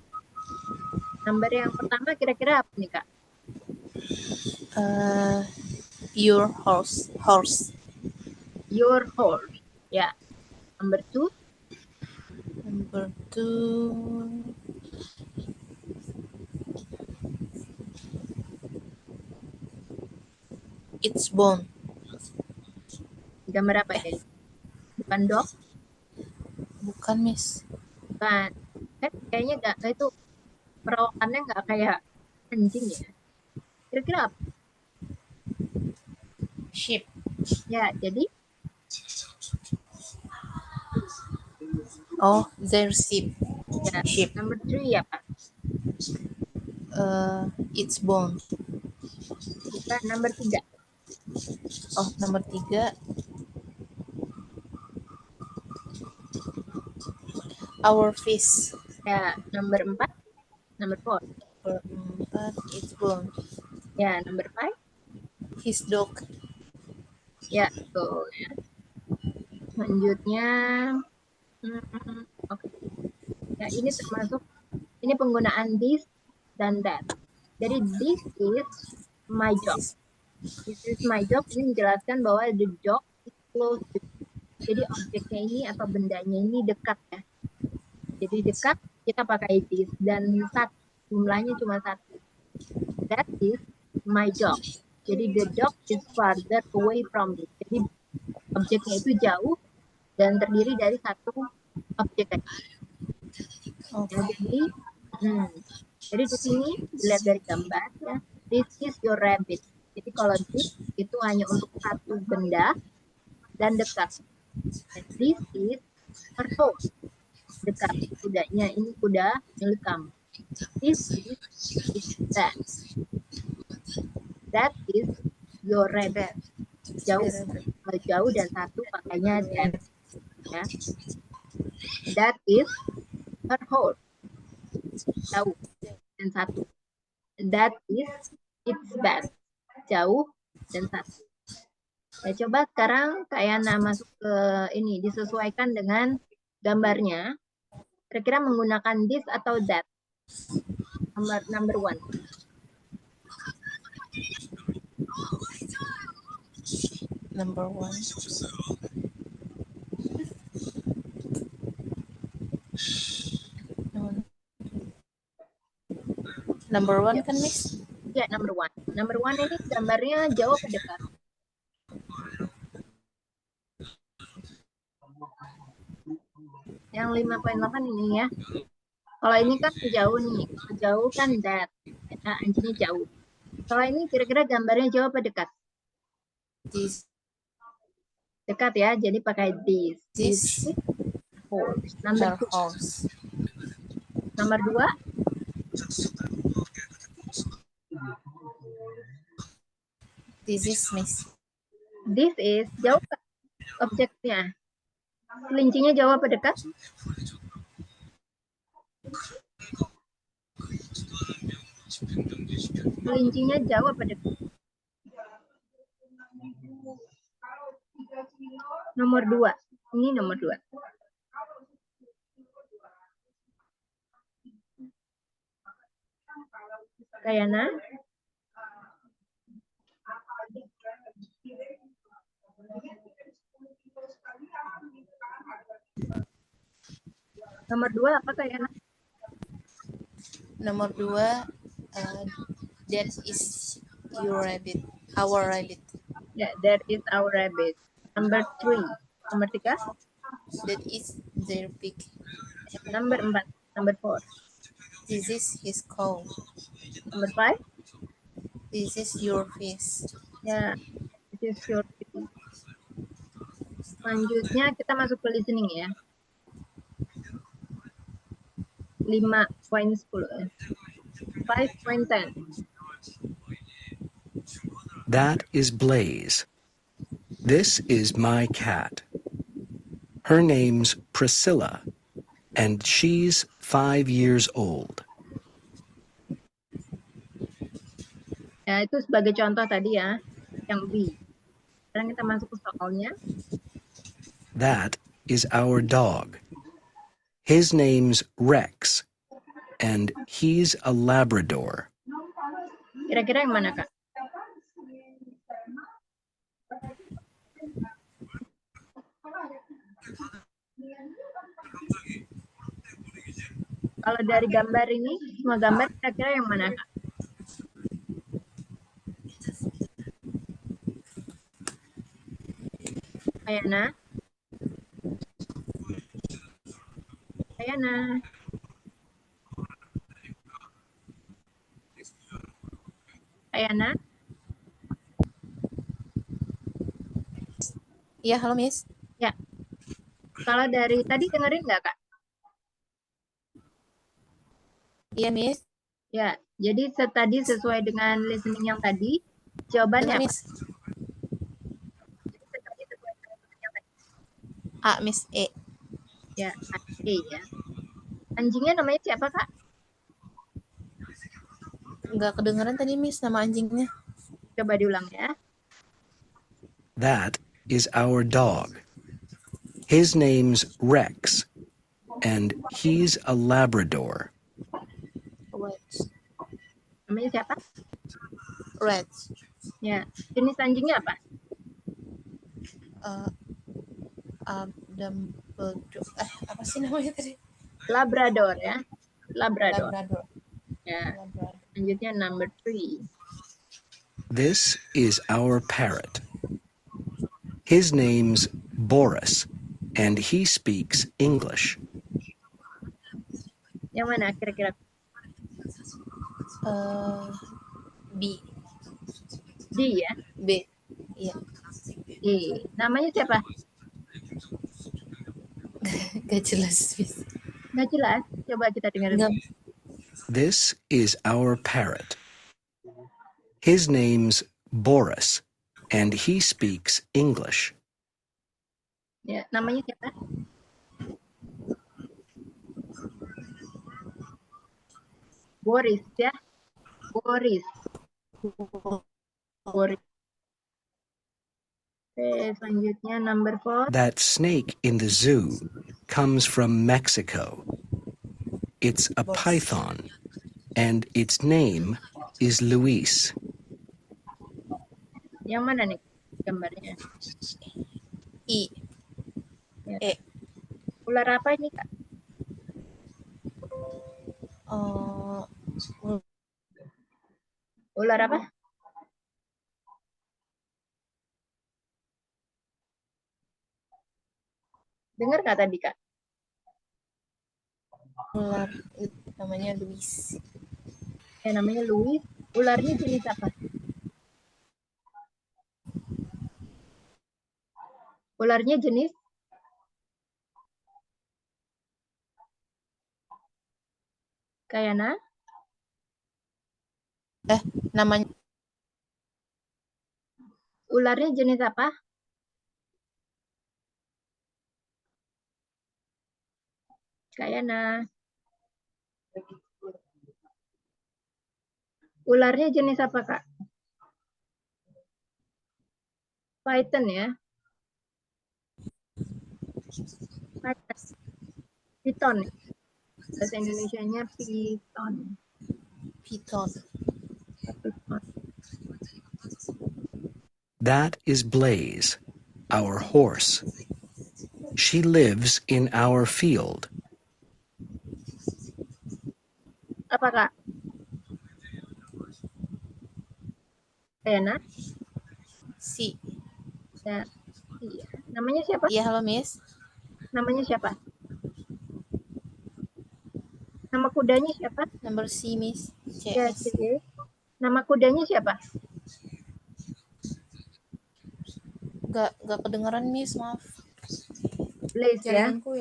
Speaker 1: Gambar yang pertama kira-kira apa nih Kak?
Speaker 2: Your horse.
Speaker 1: Your horse. Ya. Number 2.
Speaker 2: Number 2. It's bone.
Speaker 1: Gambar apa ya? Bukan dog?
Speaker 2: Bukan, Miss.
Speaker 1: Bukan. Kayaknya nggak, itu perawakannya nggak kayak anjing ya. Kira-kira apa?
Speaker 2: Sheep.
Speaker 1: Ya, jadi
Speaker 2: Oh, their sheep.
Speaker 1: ya,
Speaker 2: Sheep.
Speaker 1: number 3 apa?
Speaker 2: It's bone.
Speaker 1: Bukan, number 3.
Speaker 2: Oh, nomor 3. Our fish.
Speaker 1: Ya, number 4. Number 4.
Speaker 2: Nomor 4. It's bone.
Speaker 1: Ya, number 5.
Speaker 2: His dog.
Speaker 1: Ya, tuh ya. Selanjutnya, oke. Ya, ini termasuk, ini penggunaan this dan that. Jadi this is my dog. This is my dog ini menjelaskan bahwa the dog is close to. Jadi objeknya ini atau bendanya ini dekat ya. Jadi dekat kita pakai this, dan satu, jumlahnya cuma 1. That is my dog. Jadi the dog is farther away from me. Jadi objeknya itu jauh dan terdiri dari satu objek.
Speaker 2: Okay.
Speaker 1: Ya, jadi di sini dilihat dari gambar ya. This is your rabbit. Jadi kalau this itu hanya untuk satu benda dan dekat. And this is her horse. Dekat, kudanya ini kuda milik kamu. This is that. That is your rabbit. Jauh, jauh dan satu pakainya that. Ya. That is her horse. Jauh dan satu. That is its bed. Jauh dan satu. Ya, coba sekarang Kayana masuk ke ini, disesuaikan dengan gambarnya. Kira-kira menggunakan this atau that? Number one.
Speaker 2: Number one. Number one kan, Miss?
Speaker 1: Ya, number one. Number one ini gambarnya jauh apa dekat? Yang 5.8 ini ya. Kalau ini kan jauh nih. Jauh kan that. Nah, anjingnya jauh. Kalau ini kira-kira gambarnya jauh apa dekat?
Speaker 2: This.
Speaker 1: Dekat ya, jadi pakai this.
Speaker 2: This.
Speaker 1: Horse. Number two.
Speaker 2: Horse.
Speaker 1: Nomor 2.
Speaker 2: This is Miss.
Speaker 1: This is jauh objeknya. Kelincinya jauh apa dekat? Kelincinya jauh apa dekat? Nomor 2. Ini nomor 2. Kayana. Nomor 2 apa Kayana?
Speaker 2: Nomor 2, that is your rabbit. Our rabbit.
Speaker 1: Ya, that is our rabbit. Number 3. Nomor 3.
Speaker 2: That is their pig.
Speaker 1: Number 4. Number 4.
Speaker 2: This is his cow.
Speaker 1: Number 5.
Speaker 2: This is your fish.
Speaker 1: Ya, this is your fish. Selanjutnya kita masuk ke listening ya. 5.10. 5.10.
Speaker 3: That is Blaze. This is my cat. Her name's Priscilla, and she's 5 years old.
Speaker 1: Ya, itu sebagai contoh tadi ya, yang B. Sekarang kita masuk ke soalnya.
Speaker 3: That is our dog. His name's Rex, and he's a Labrador.
Speaker 1: Kira-kira yang mana, Kak? Kalau dari gambar ini, semua gambar kira-kira yang mana, Kak? Kayana. Kayana. Kayana.
Speaker 2: Iya, halo Miss.
Speaker 1: Ya. Kalau dari tadi dengerin nggak, Kak?
Speaker 2: Iya, Miss.
Speaker 1: Ya, jadi tadi sesuai dengan listening yang tadi, jawabannya apa?
Speaker 2: Miss. A, Miss E.
Speaker 1: Ya, A ya. Anjingnya namanya siapa, Kak?
Speaker 2: Nggak kedengeran tadi, Miss, nama anjingnya.
Speaker 1: Coba diulang ya.
Speaker 3: That is our dog. His name's Rex, and he's a Labrador.
Speaker 2: Red.
Speaker 1: Namanya siapa?
Speaker 2: Red.
Speaker 1: Ya, jenis anjingnya apa?
Speaker 2: Apa sih namanya tadi?
Speaker 1: Labrador ya. Labrador.
Speaker 2: Labrador.
Speaker 1: Ya,
Speaker 2: Labrador.
Speaker 1: selanjutnya number 3.
Speaker 3: This is our parrot. His name's Boris, and he speaks English.
Speaker 1: Yang mana kira-kira?
Speaker 2: B.
Speaker 1: D ya.
Speaker 2: B. Iya.
Speaker 1: E. Namanya siapa?
Speaker 2: Gak jelas, Miss.
Speaker 1: Nggak jelas. Coba kita dengar.
Speaker 2: Nggak.
Speaker 3: This is our parrot. His name's Boris, and he speaks English.
Speaker 1: Ya, namanya siapa? Boris ya. Boris. Boris. Oke, selanjutnya number 4.
Speaker 3: That snake in the zoo comes from Mexico. It's a python, and its name is Luis.
Speaker 1: Yang mana nih gambarnya?
Speaker 2: I.
Speaker 1: Ya.
Speaker 2: E.
Speaker 1: Ular apa ini, Kak? Ular apa? Dengar nggak tadi, Kak?
Speaker 2: Ular itu namanya Luis.
Speaker 1: Ya, namanya Louis. Ularnya jenis apa? Ularnya jenis Kayana?
Speaker 2: Namanya
Speaker 1: Ularnya jenis apa? Kayana. Ularnya jenis apa, Kak? Python ya. Python. Bahasa Indonesianya Python.
Speaker 2: Piton.
Speaker 3: That is Blaze, our horse. She lives in our field.
Speaker 1: Apa, Kak? Kayana?
Speaker 2: Si.
Speaker 1: Ya. Iya. Namanya siapa?
Speaker 2: Iya, halo Miss.
Speaker 1: Namanya siapa? Nama kudanya siapa?
Speaker 2: Number C, Miss.
Speaker 1: Ya,
Speaker 2: CS.
Speaker 1: C. Nama kudanya siapa?
Speaker 2: Gak kedengeran Miss, maaf.
Speaker 1: Blaze ya.
Speaker 2: Jaringanku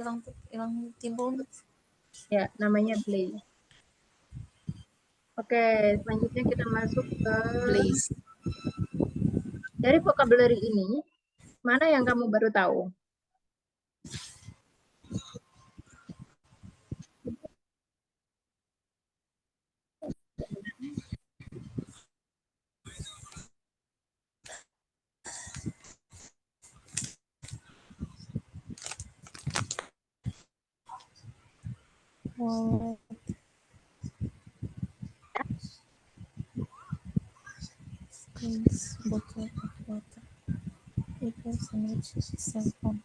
Speaker 2: hilang timbul.
Speaker 1: Ya, namanya Blaze. Oke, selanjutnya kita masuk ke
Speaker 2: Blaze.
Speaker 1: dari vocabulary ini, mana yang kamu baru tahu?
Speaker 2: Wallet. Screens, bottle of water. Paper, sandwich, cell phone.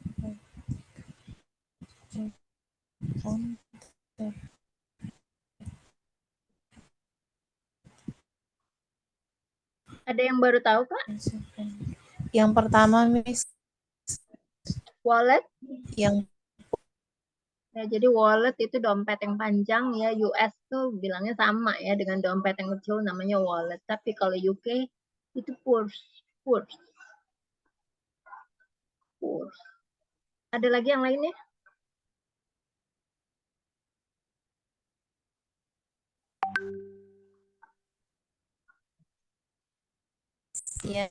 Speaker 2: Phone.
Speaker 1: Ada yang baru tahu, Kak?
Speaker 2: Yang pertama, Miss,
Speaker 1: Wallet.
Speaker 2: yang
Speaker 1: Ya, jadi wallet itu dompet yang panjang ya. US tuh bilangnya sama ya dengan dompet yang kecil namanya wallet. Tapi kalau UK itu purse. Purse. Purse. Ada lagi yang lainnya?
Speaker 2: ya,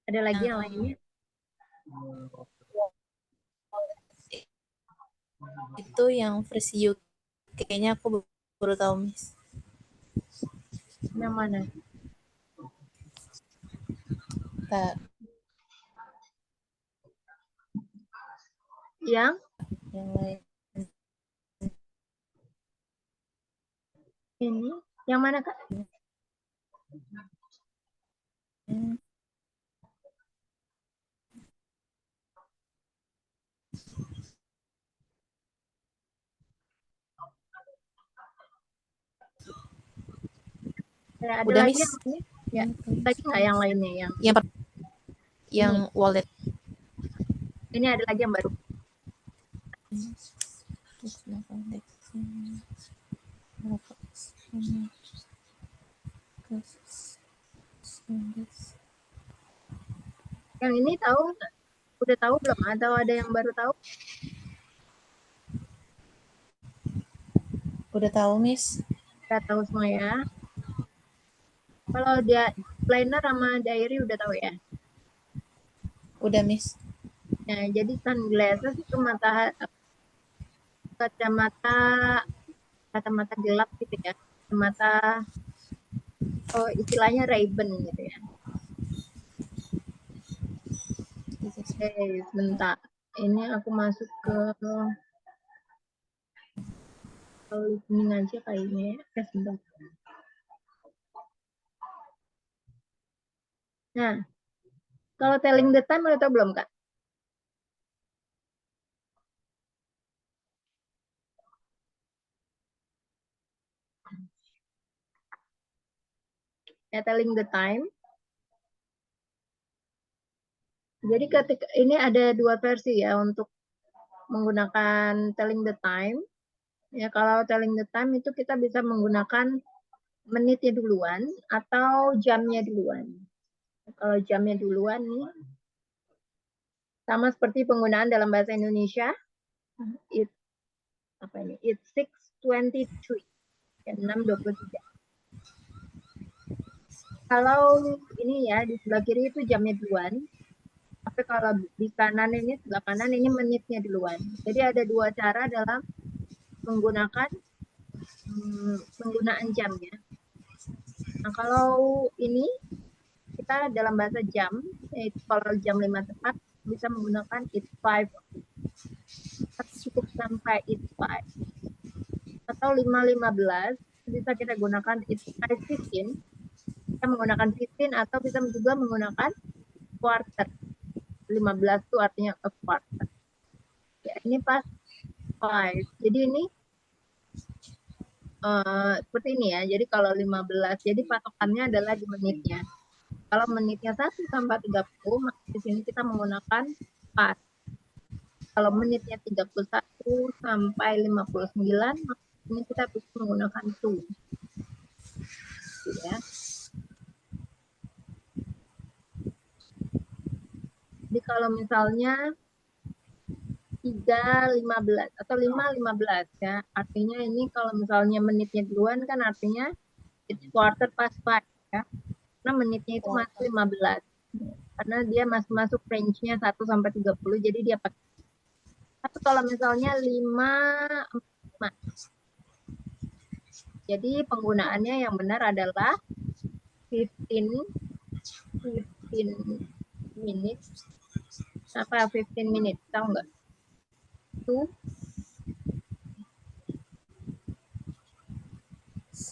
Speaker 1: Ada lagi yang lainnya?
Speaker 2: itu yang versi UK. Kayaknya aku baru tahu, Miss.
Speaker 1: Yang mana?
Speaker 2: Tak,
Speaker 1: Yang
Speaker 2: yang lain.
Speaker 1: ini? Yang mana, Kak? Ya, ada
Speaker 2: Udah,
Speaker 1: lagi
Speaker 2: Miss.
Speaker 1: yang lainnya? Ya, lagi nggak yang lainnya?
Speaker 2: Yang wallet.
Speaker 1: Ini ada lagi yang baru. Yang ini tahu nggak? Udah tahu belum? Atau ada yang baru tahu?
Speaker 2: Udah tahu, Miss.
Speaker 1: Udah tahu semua ya. Kalau dia planner sama diary udah tahu ya.
Speaker 2: Udah, Miss.
Speaker 1: Nah, jadi sunglasses itu kacamata gelap gitu ya. Kacamata istilahnya Ray-Ban gitu ya. Oke, sebentar. Ini aku masuk ke listening aja kayaknya ya. Sebentar. Nah, kalau telling the time udah tahu belum, Kak? Ya, telling the time. Jadi ketika ini ada dua versi ya untuk menggunakan telling the time. Ya, kalau telling the time itu kita bisa menggunakan menitnya duluan atau jamnya duluan. Kalau jamnya duluan nih, sama seperti penggunaan dalam bahasa Indonesia, it's 6:23, 6:23. Kalau ini ya di sebelah kiri itu jamnya duluan, tapi kalau di kanan ini sebelah kanan ini menitnya duluan. Jadi ada dua cara dalam menggunakan penggunaan jamnya. Nah, kalau ini kita dalam bahasa jam, yaitu kalau jam 5 tepat bisa menggunakan it's 5. Cukup sampai it's 5. Atau 5:15 bisa kita gunakan it's 5:15. Kita menggunakan 15 atau bisa juga menggunakan quarter. 15 itu artinya a quarter. Ya, ini pas 5. Jadi ini seperti ini ya. Jadi kalau 15, jadi patokannya adalah di menitnya. Kalau menitnya 1 sampai 30, maka di sini kita menggunakan 4. Kalau menitnya 31 sampai 59, maka ini kita bisa menggunakan 2. Ya. Jadi kalau misalnya 3:15 atau 5:15 ya, artinya ini kalau misalnya menitnya duluan kan artinya it's quarter past 5 ya. Karena menitnya itu masih 15. Karena dia masih masuk range-nya 1 sampai 30, jadi dia pakai. Tapi kalau misalnya 5:45. Jadi penggunaannya yang benar adalah 15 minutes. Apa 15 minutes? Tahu nggak? Itu.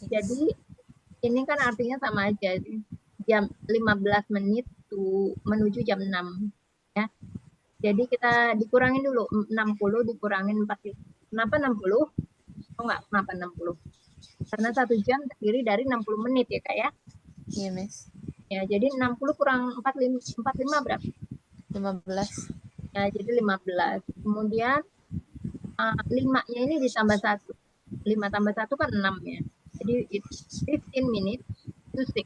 Speaker 1: Jadi ini kan artinya sama aja. Jam 15 menit menuju jam 6. Ya. Jadi kita dikurangin dulu. 60 dikurangin 40. Kenapa 60? Oh enggak, kenapa 60? Karena 1 jam terdiri dari 60 menit ya, Kak ya?
Speaker 2: Iya, Miss.
Speaker 1: Ya, jadi 60 kurang 45 berapa?
Speaker 2: 15.
Speaker 1: Ya, jadi 15. Kemudian 5-nya ini ditambah 1. 5 tambah 1 kan 6 ya. Jadi it's 15 minutes to 6.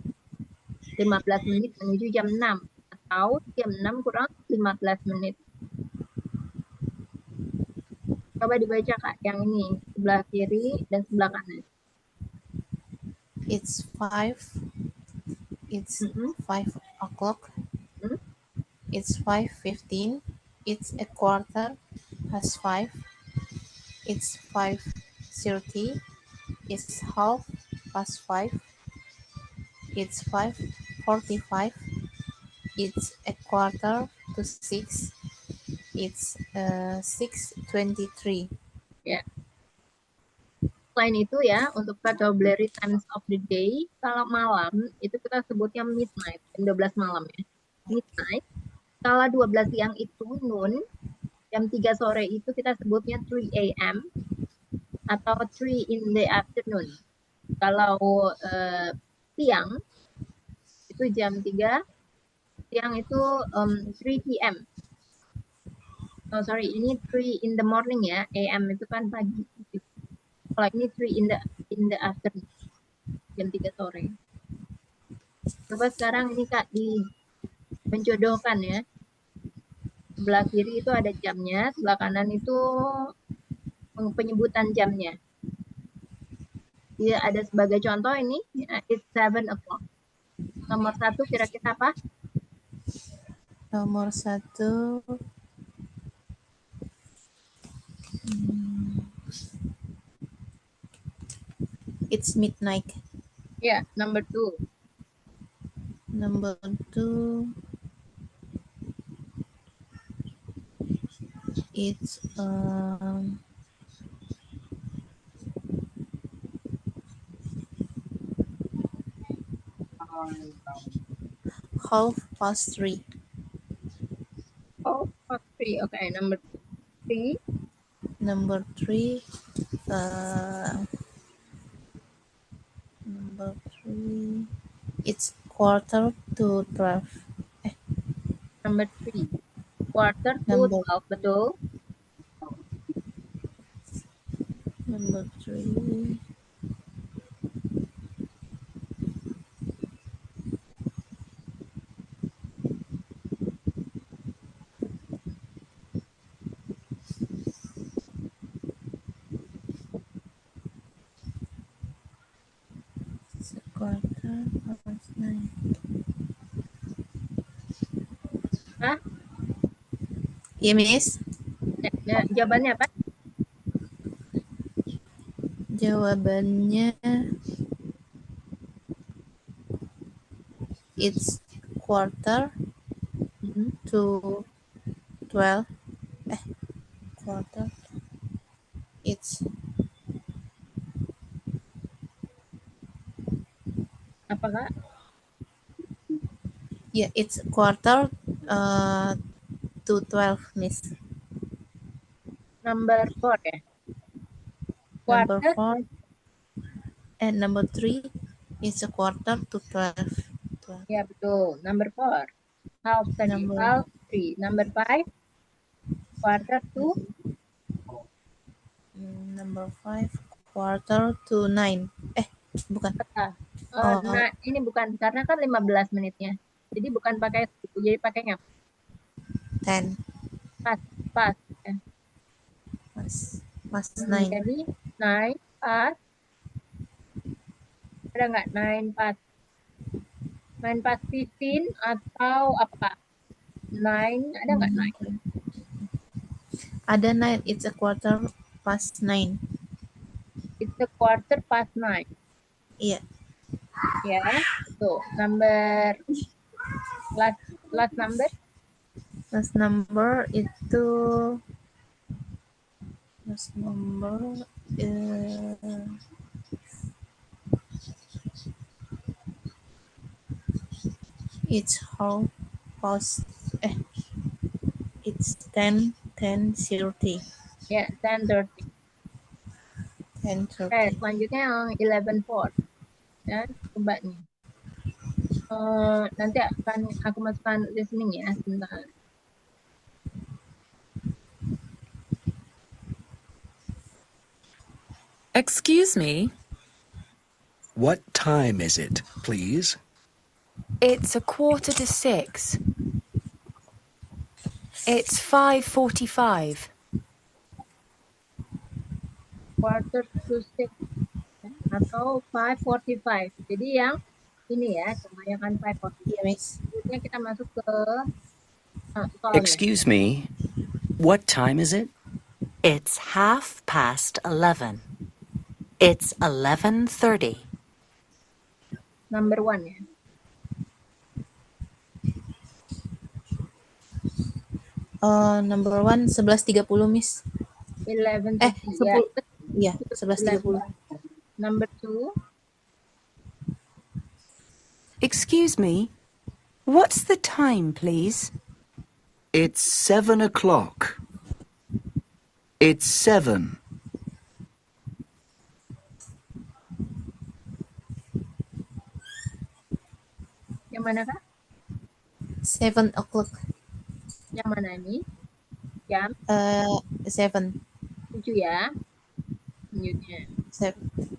Speaker 1: 15 menit menuju jam 6. Atau jam 6 kurang 15 menit. Coba dibaca, Kak, yang ini. Sebelah kiri dan sebelah kanan.
Speaker 2: It's 5. It's 5 o'clock. It's 5:15. It's a quarter past 5. It's 5:30. It's half past 5. It's 5:45. It's a quarter to 6. It's 6:23.
Speaker 1: Ya. Selain itu ya, untuk vocabulary times of the day, kalau malam itu kita sebutnya midnight, jam 12 malam ya. Midnight. Kalau 12 siang itu noon, jam 3 sore itu kita sebutnya 3 a.m. atau 3 in the afternoon. Kalau siang itu jam 3, siang itu 3 p.m. Oh sorry, ini 3 in the morning ya, a.m. itu kan pagi. Kalau ini 3 in the afternoon, jam 3 sore. Coba sekarang ini Kak menjodohkan ya. Sebelah kiri itu ada jamnya, sebelah kanan itu penyebutan jamnya. Ya, ada sebagai contoh ini, it's 7 o'clock. Nomor 1 kira-kira apa?
Speaker 2: Nomor 1. It's midnight.
Speaker 1: Ya, number 2.
Speaker 2: Number 2. It's 3:30.
Speaker 1: Oh, 3. Okay, number 3.
Speaker 2: Number 3. Number 3. It's 11:45.
Speaker 1: Number 3. Quarter to
Speaker 2: Number
Speaker 1: 12, betul?
Speaker 2: Number 3. It's 9:15.
Speaker 1: Hah?
Speaker 2: Iya, Miss.
Speaker 1: Jawabannya apa?
Speaker 2: Jawabannya it's quarter to 12. Quarter. It's
Speaker 1: Apa, Kak?
Speaker 2: it's quarter to 12, Miss.
Speaker 1: Number 4 ya?
Speaker 2: Number
Speaker 1: Quarter?
Speaker 2: 4 and number 3 is a quarter to 12.
Speaker 1: Ya, betul. Number 4. Half tadi. Half 3. Number 5. Quarter to?
Speaker 2: Number 5 quarter to 9. Bukan.
Speaker 1: Nah, ini bukan. Karena kan 15 menitnya. Jadi bukan pakai itu. Jadi pakainya
Speaker 2: 10.
Speaker 1: pas.
Speaker 2: Pas 9.
Speaker 1: Jadi 9 pas. Ada nggak 9 pas? 9 pas 15 atau apa? 9 ada nggak 9?
Speaker 2: Ada 9. It's a quarter past 9.
Speaker 1: It's a quarter past 9.
Speaker 2: Iya.
Speaker 1: Ya, tuh number last number.
Speaker 2: Last number itu it's half past it's 10:30.
Speaker 1: Ya, 10:30.
Speaker 2: 10:30.
Speaker 1: Selanjutnya yang 11:04. Ya, coba nih. Nanti aku masukkan listening ya, sebentar.
Speaker 7: Excuse me.
Speaker 3: What time is it, please?
Speaker 4: It's 5:45. It's 5:45.
Speaker 1: Quarter to 6 atau 5:45. Jadi yang ini ya, kebanyakan 5:45.
Speaker 2: Iya, Miss.
Speaker 1: Selanjutnya kita masuk ke soalnya.
Speaker 5: Excuse me, what time is it?
Speaker 6: It's 11:30. It's 11:30.
Speaker 1: Number 1 ya.
Speaker 2: Number 1 11:30, Miss.
Speaker 1: 11:30.
Speaker 2: 10. Iya, 11:30.
Speaker 1: Number 2.
Speaker 4: Excuse me. What's the time, please?
Speaker 8: It's 7 o'clock. It's 7.
Speaker 1: Yang mana kah?
Speaker 2: 7 o'clock.
Speaker 1: Yang mana ini? Jam
Speaker 2: 7.
Speaker 1: 7 ya. Selanjutnya.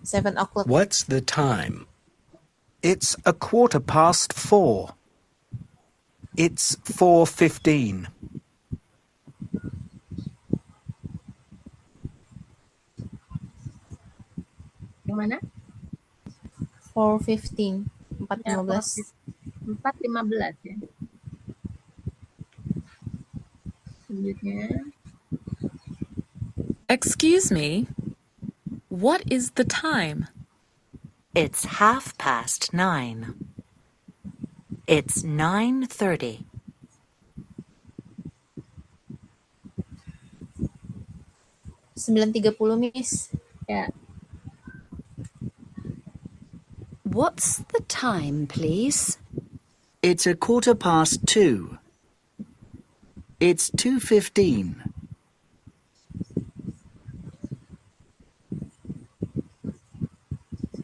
Speaker 2: 7 o'clock.
Speaker 3: What's the time? It's 4:15. It's 4:15.
Speaker 1: Yang mana?
Speaker 2: 4:15.
Speaker 1: Ya,
Speaker 2: 4:15.
Speaker 1: 4:15 ya. Selanjutnya,
Speaker 7: Excuse me, what is the time?
Speaker 6: It's 9:30. It's 9:30.
Speaker 2: 9:30, Miss.
Speaker 1: ya,
Speaker 4: What's the time, please?
Speaker 8: It's 2:15. It's 2:15.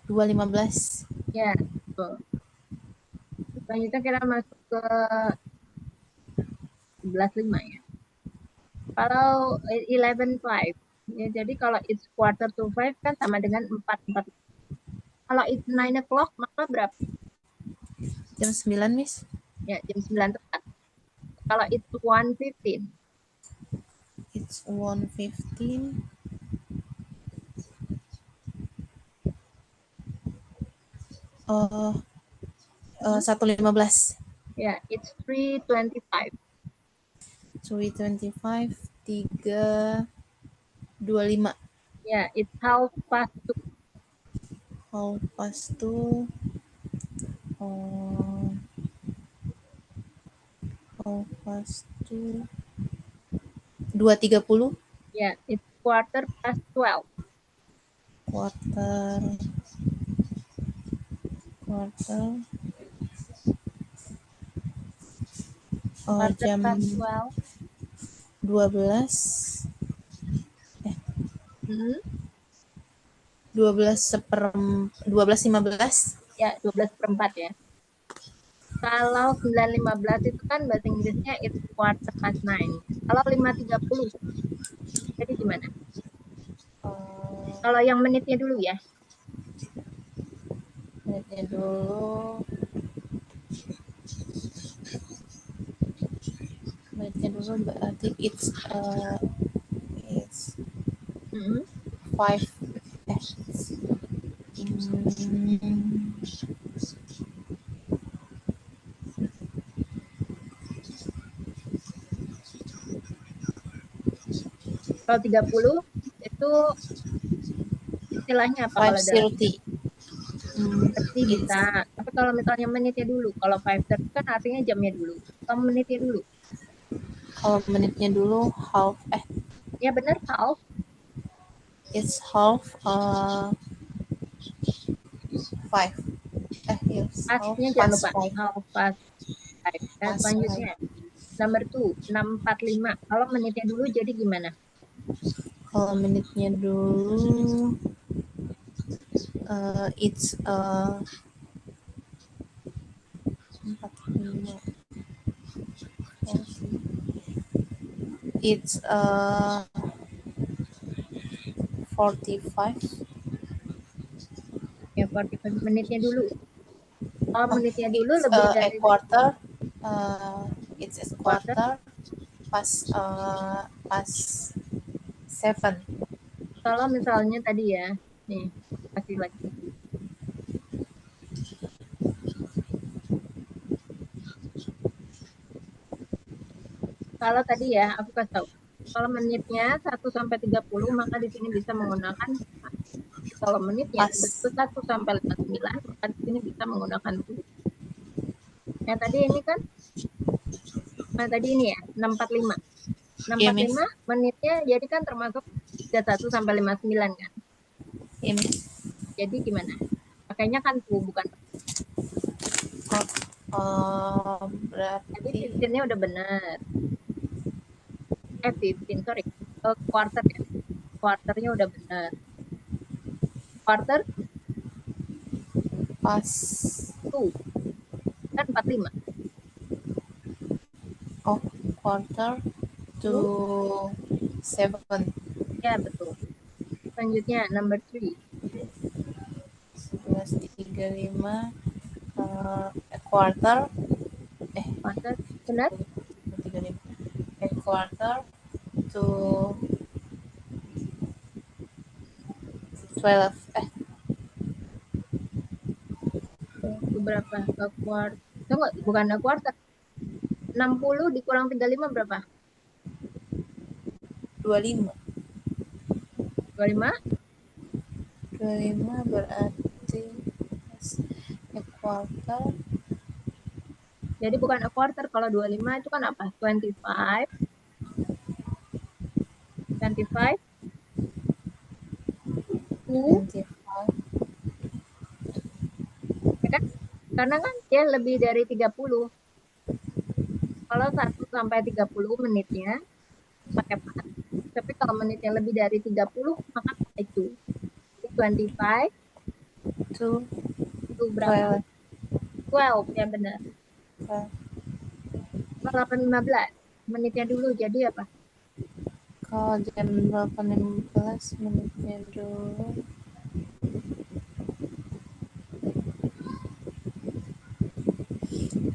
Speaker 2: 2:15.
Speaker 1: ya, betul. Selanjutnya kita masuk ke 11:05 ya. Kalau 11:05, ya, jadi kalau it's 4:45 kan sama dengan 4:45. Kalau it's 9 o'clock, maka berapa?
Speaker 2: Jam 9, Miss.
Speaker 1: Ya, jam 9 tepat. Kalau it's 1:15,
Speaker 2: It's 1:15. 1:15.
Speaker 1: ya, it's 3:25.
Speaker 2: 3:25. 3:25.
Speaker 1: Ya, it's 2:30.
Speaker 2: 2:30. 2:30. 2:30.
Speaker 1: Ya, it's 12:15.
Speaker 2: Quarter. Jam
Speaker 1: 12:15.
Speaker 2: 12. 12:15.
Speaker 1: Ya, 12:04 ya. Kalau 9:15 itu kan bahasa Inggrisnya it's 9:15. Kalau 5:30, jadi gimana? Kalau yang menitnya dulu ya.
Speaker 2: Menitnya dulu. Berarti it's 5.
Speaker 1: Kalau 30 itu istilahnya apa kalau dalam
Speaker 2: 5:30.
Speaker 1: Berarti bisa. Tapi kalau misalnya menitnya dulu, kalau 5:30 kan artinya jamnya dulu. Kalau menitnya dulu.
Speaker 2: Kalau menitnya dulu half.
Speaker 1: Ya benar, half.
Speaker 2: It's half 5. Yes.
Speaker 1: Pasnya jangan lupa. Half past 5. Dan
Speaker 2: Past
Speaker 1: selanjutnya, nomor 2, 6:45. Kalau menitnya dulu jadi gimana?
Speaker 2: Kalau menitnya dulu it's 45. It's 45.
Speaker 1: Ya, 45 menitnya dulu. Kalau menitnya dulu lebih
Speaker 2: A
Speaker 1: dari
Speaker 2: quarter. It's a quarter past 7.
Speaker 1: kalau misalnya tadi ya, nih, kasih lagi. Kalau tadi ya, aku kasih tahu. Kalau menitnya 1 sampai 30, maka di sini bisa menggunakan kalau menitnya
Speaker 2: Pas.
Speaker 1: itu 1 sampai 59, maka di sini bisa menggunakan to. Yang tadi ini kan, tadi ini ya, 6:45. 6:45 menitnya jadi kan termasuk 31 sampai 59 kan.
Speaker 2: Iya, Miss.
Speaker 1: Jadi gimana? Pakainya kan to, bukan.
Speaker 2: Berarti
Speaker 1: Tadi 15-nya udah benar. 15, sorry. Quarter ya. Quarternya udah benar. Quarter
Speaker 2: pas
Speaker 1: to. Kan 45.
Speaker 2: quarter to 7.
Speaker 1: Ya, betul. Selanjutnya, number 3.
Speaker 2: 11:35. Quarter.
Speaker 1: Quarter, benar?
Speaker 2: 35. A quarter to 12.
Speaker 1: berapa? A quarter. Tunggu, bukan a quarter. 60 dikurang 35 berapa?
Speaker 2: 25.
Speaker 1: 25?
Speaker 2: 25 berarti a quarter.
Speaker 1: Jadi bukan a quarter. Kalau 25 itu kan apa? 25. 25 to,
Speaker 2: 25.
Speaker 1: ya kan? Karena kan dia lebih dari 30. Kalau 1 sampai 30 menitnya pakai pas. Tapi kalau menitnya lebih dari 30 maka pakai to. Jadi 25
Speaker 2: To
Speaker 1: to berapa?
Speaker 2: 12.
Speaker 1: 12, ya benar.
Speaker 2: 12.
Speaker 1: Kalau 8.15 menitnya dulu jadi apa?
Speaker 2: Kalau jam 8.15 menitnya dulu.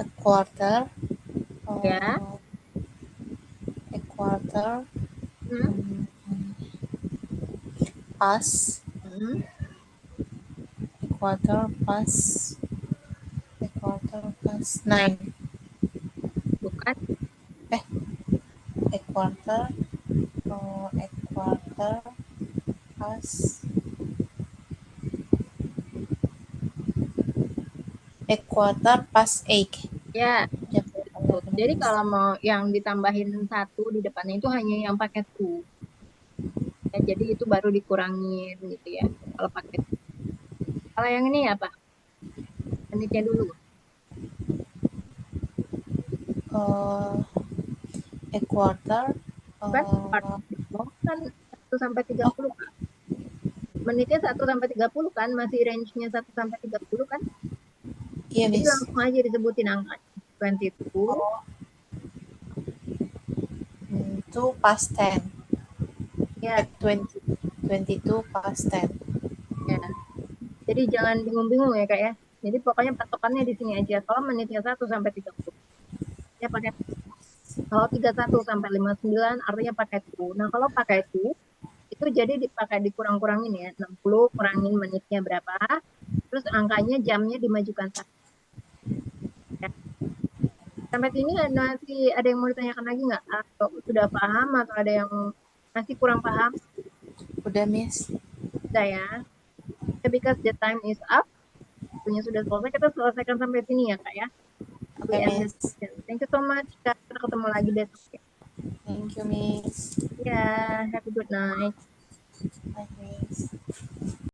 Speaker 2: A quarter.
Speaker 1: Ya.
Speaker 2: A quarter.
Speaker 1: Hmm.
Speaker 2: Past.
Speaker 1: Hmm.
Speaker 2: A quarter past. A quarter past 9.
Speaker 1: Bukan.
Speaker 2: A quarter. A quarter past. A quarter past 8.
Speaker 1: Ya.
Speaker 2: Jam
Speaker 1: Tuh. Jadi
Speaker 2: 8.15.
Speaker 1: kalau mau yang ditambahin 1 di depannya itu hanya yang pakai to. Ya, jadi itu baru dikurangin gitu ya. Kalau pakai to. Kalau yang ini apa? Menitnya dulu.
Speaker 2: A quarter.
Speaker 1: Bukan kan 1 sampai 30 kan? Menitnya 1 sampai 30 kan? Masih range-nya 1 sampai 30 kan?
Speaker 2: Iya,
Speaker 1: Jadi
Speaker 2: Miss.
Speaker 1: langsung aja disebutin angkanya. 22.
Speaker 2: 2 past 10.
Speaker 1: Ya,
Speaker 2: 22 past 10.
Speaker 1: ya. Jadi jangan bingung-bingung ya Kak ya. Jadi pokoknya patokannya di sini aja. Kalau menitnya 1 sampai 30. Ya pakai. Kalau 31 sampai 59 artinya pakai to. Nah kalau pakai to, itu jadi dipakai dikurang-kurangin ya. 60 kurangin menitnya berapa. Terus angkanya jamnya dimajukan 1. Ya. Sampai sini masih ada yang mau ditanyakan lagi nggak? Atau sudah paham atau ada yang masih kurang paham?
Speaker 2: Udah, Miss.
Speaker 1: Sudah ya. Because the time is up. Waktunya sudah selesai. Kita selesaikan sampai sini ya Kak ya.
Speaker 2: Oke,
Speaker 1: We end the
Speaker 2: Miss.
Speaker 1: session. Thank you so much. Kita ketemu lagi besok.
Speaker 2: Thank you, Miss.
Speaker 1: Ya, have a good night.
Speaker 2: Bye, Miss.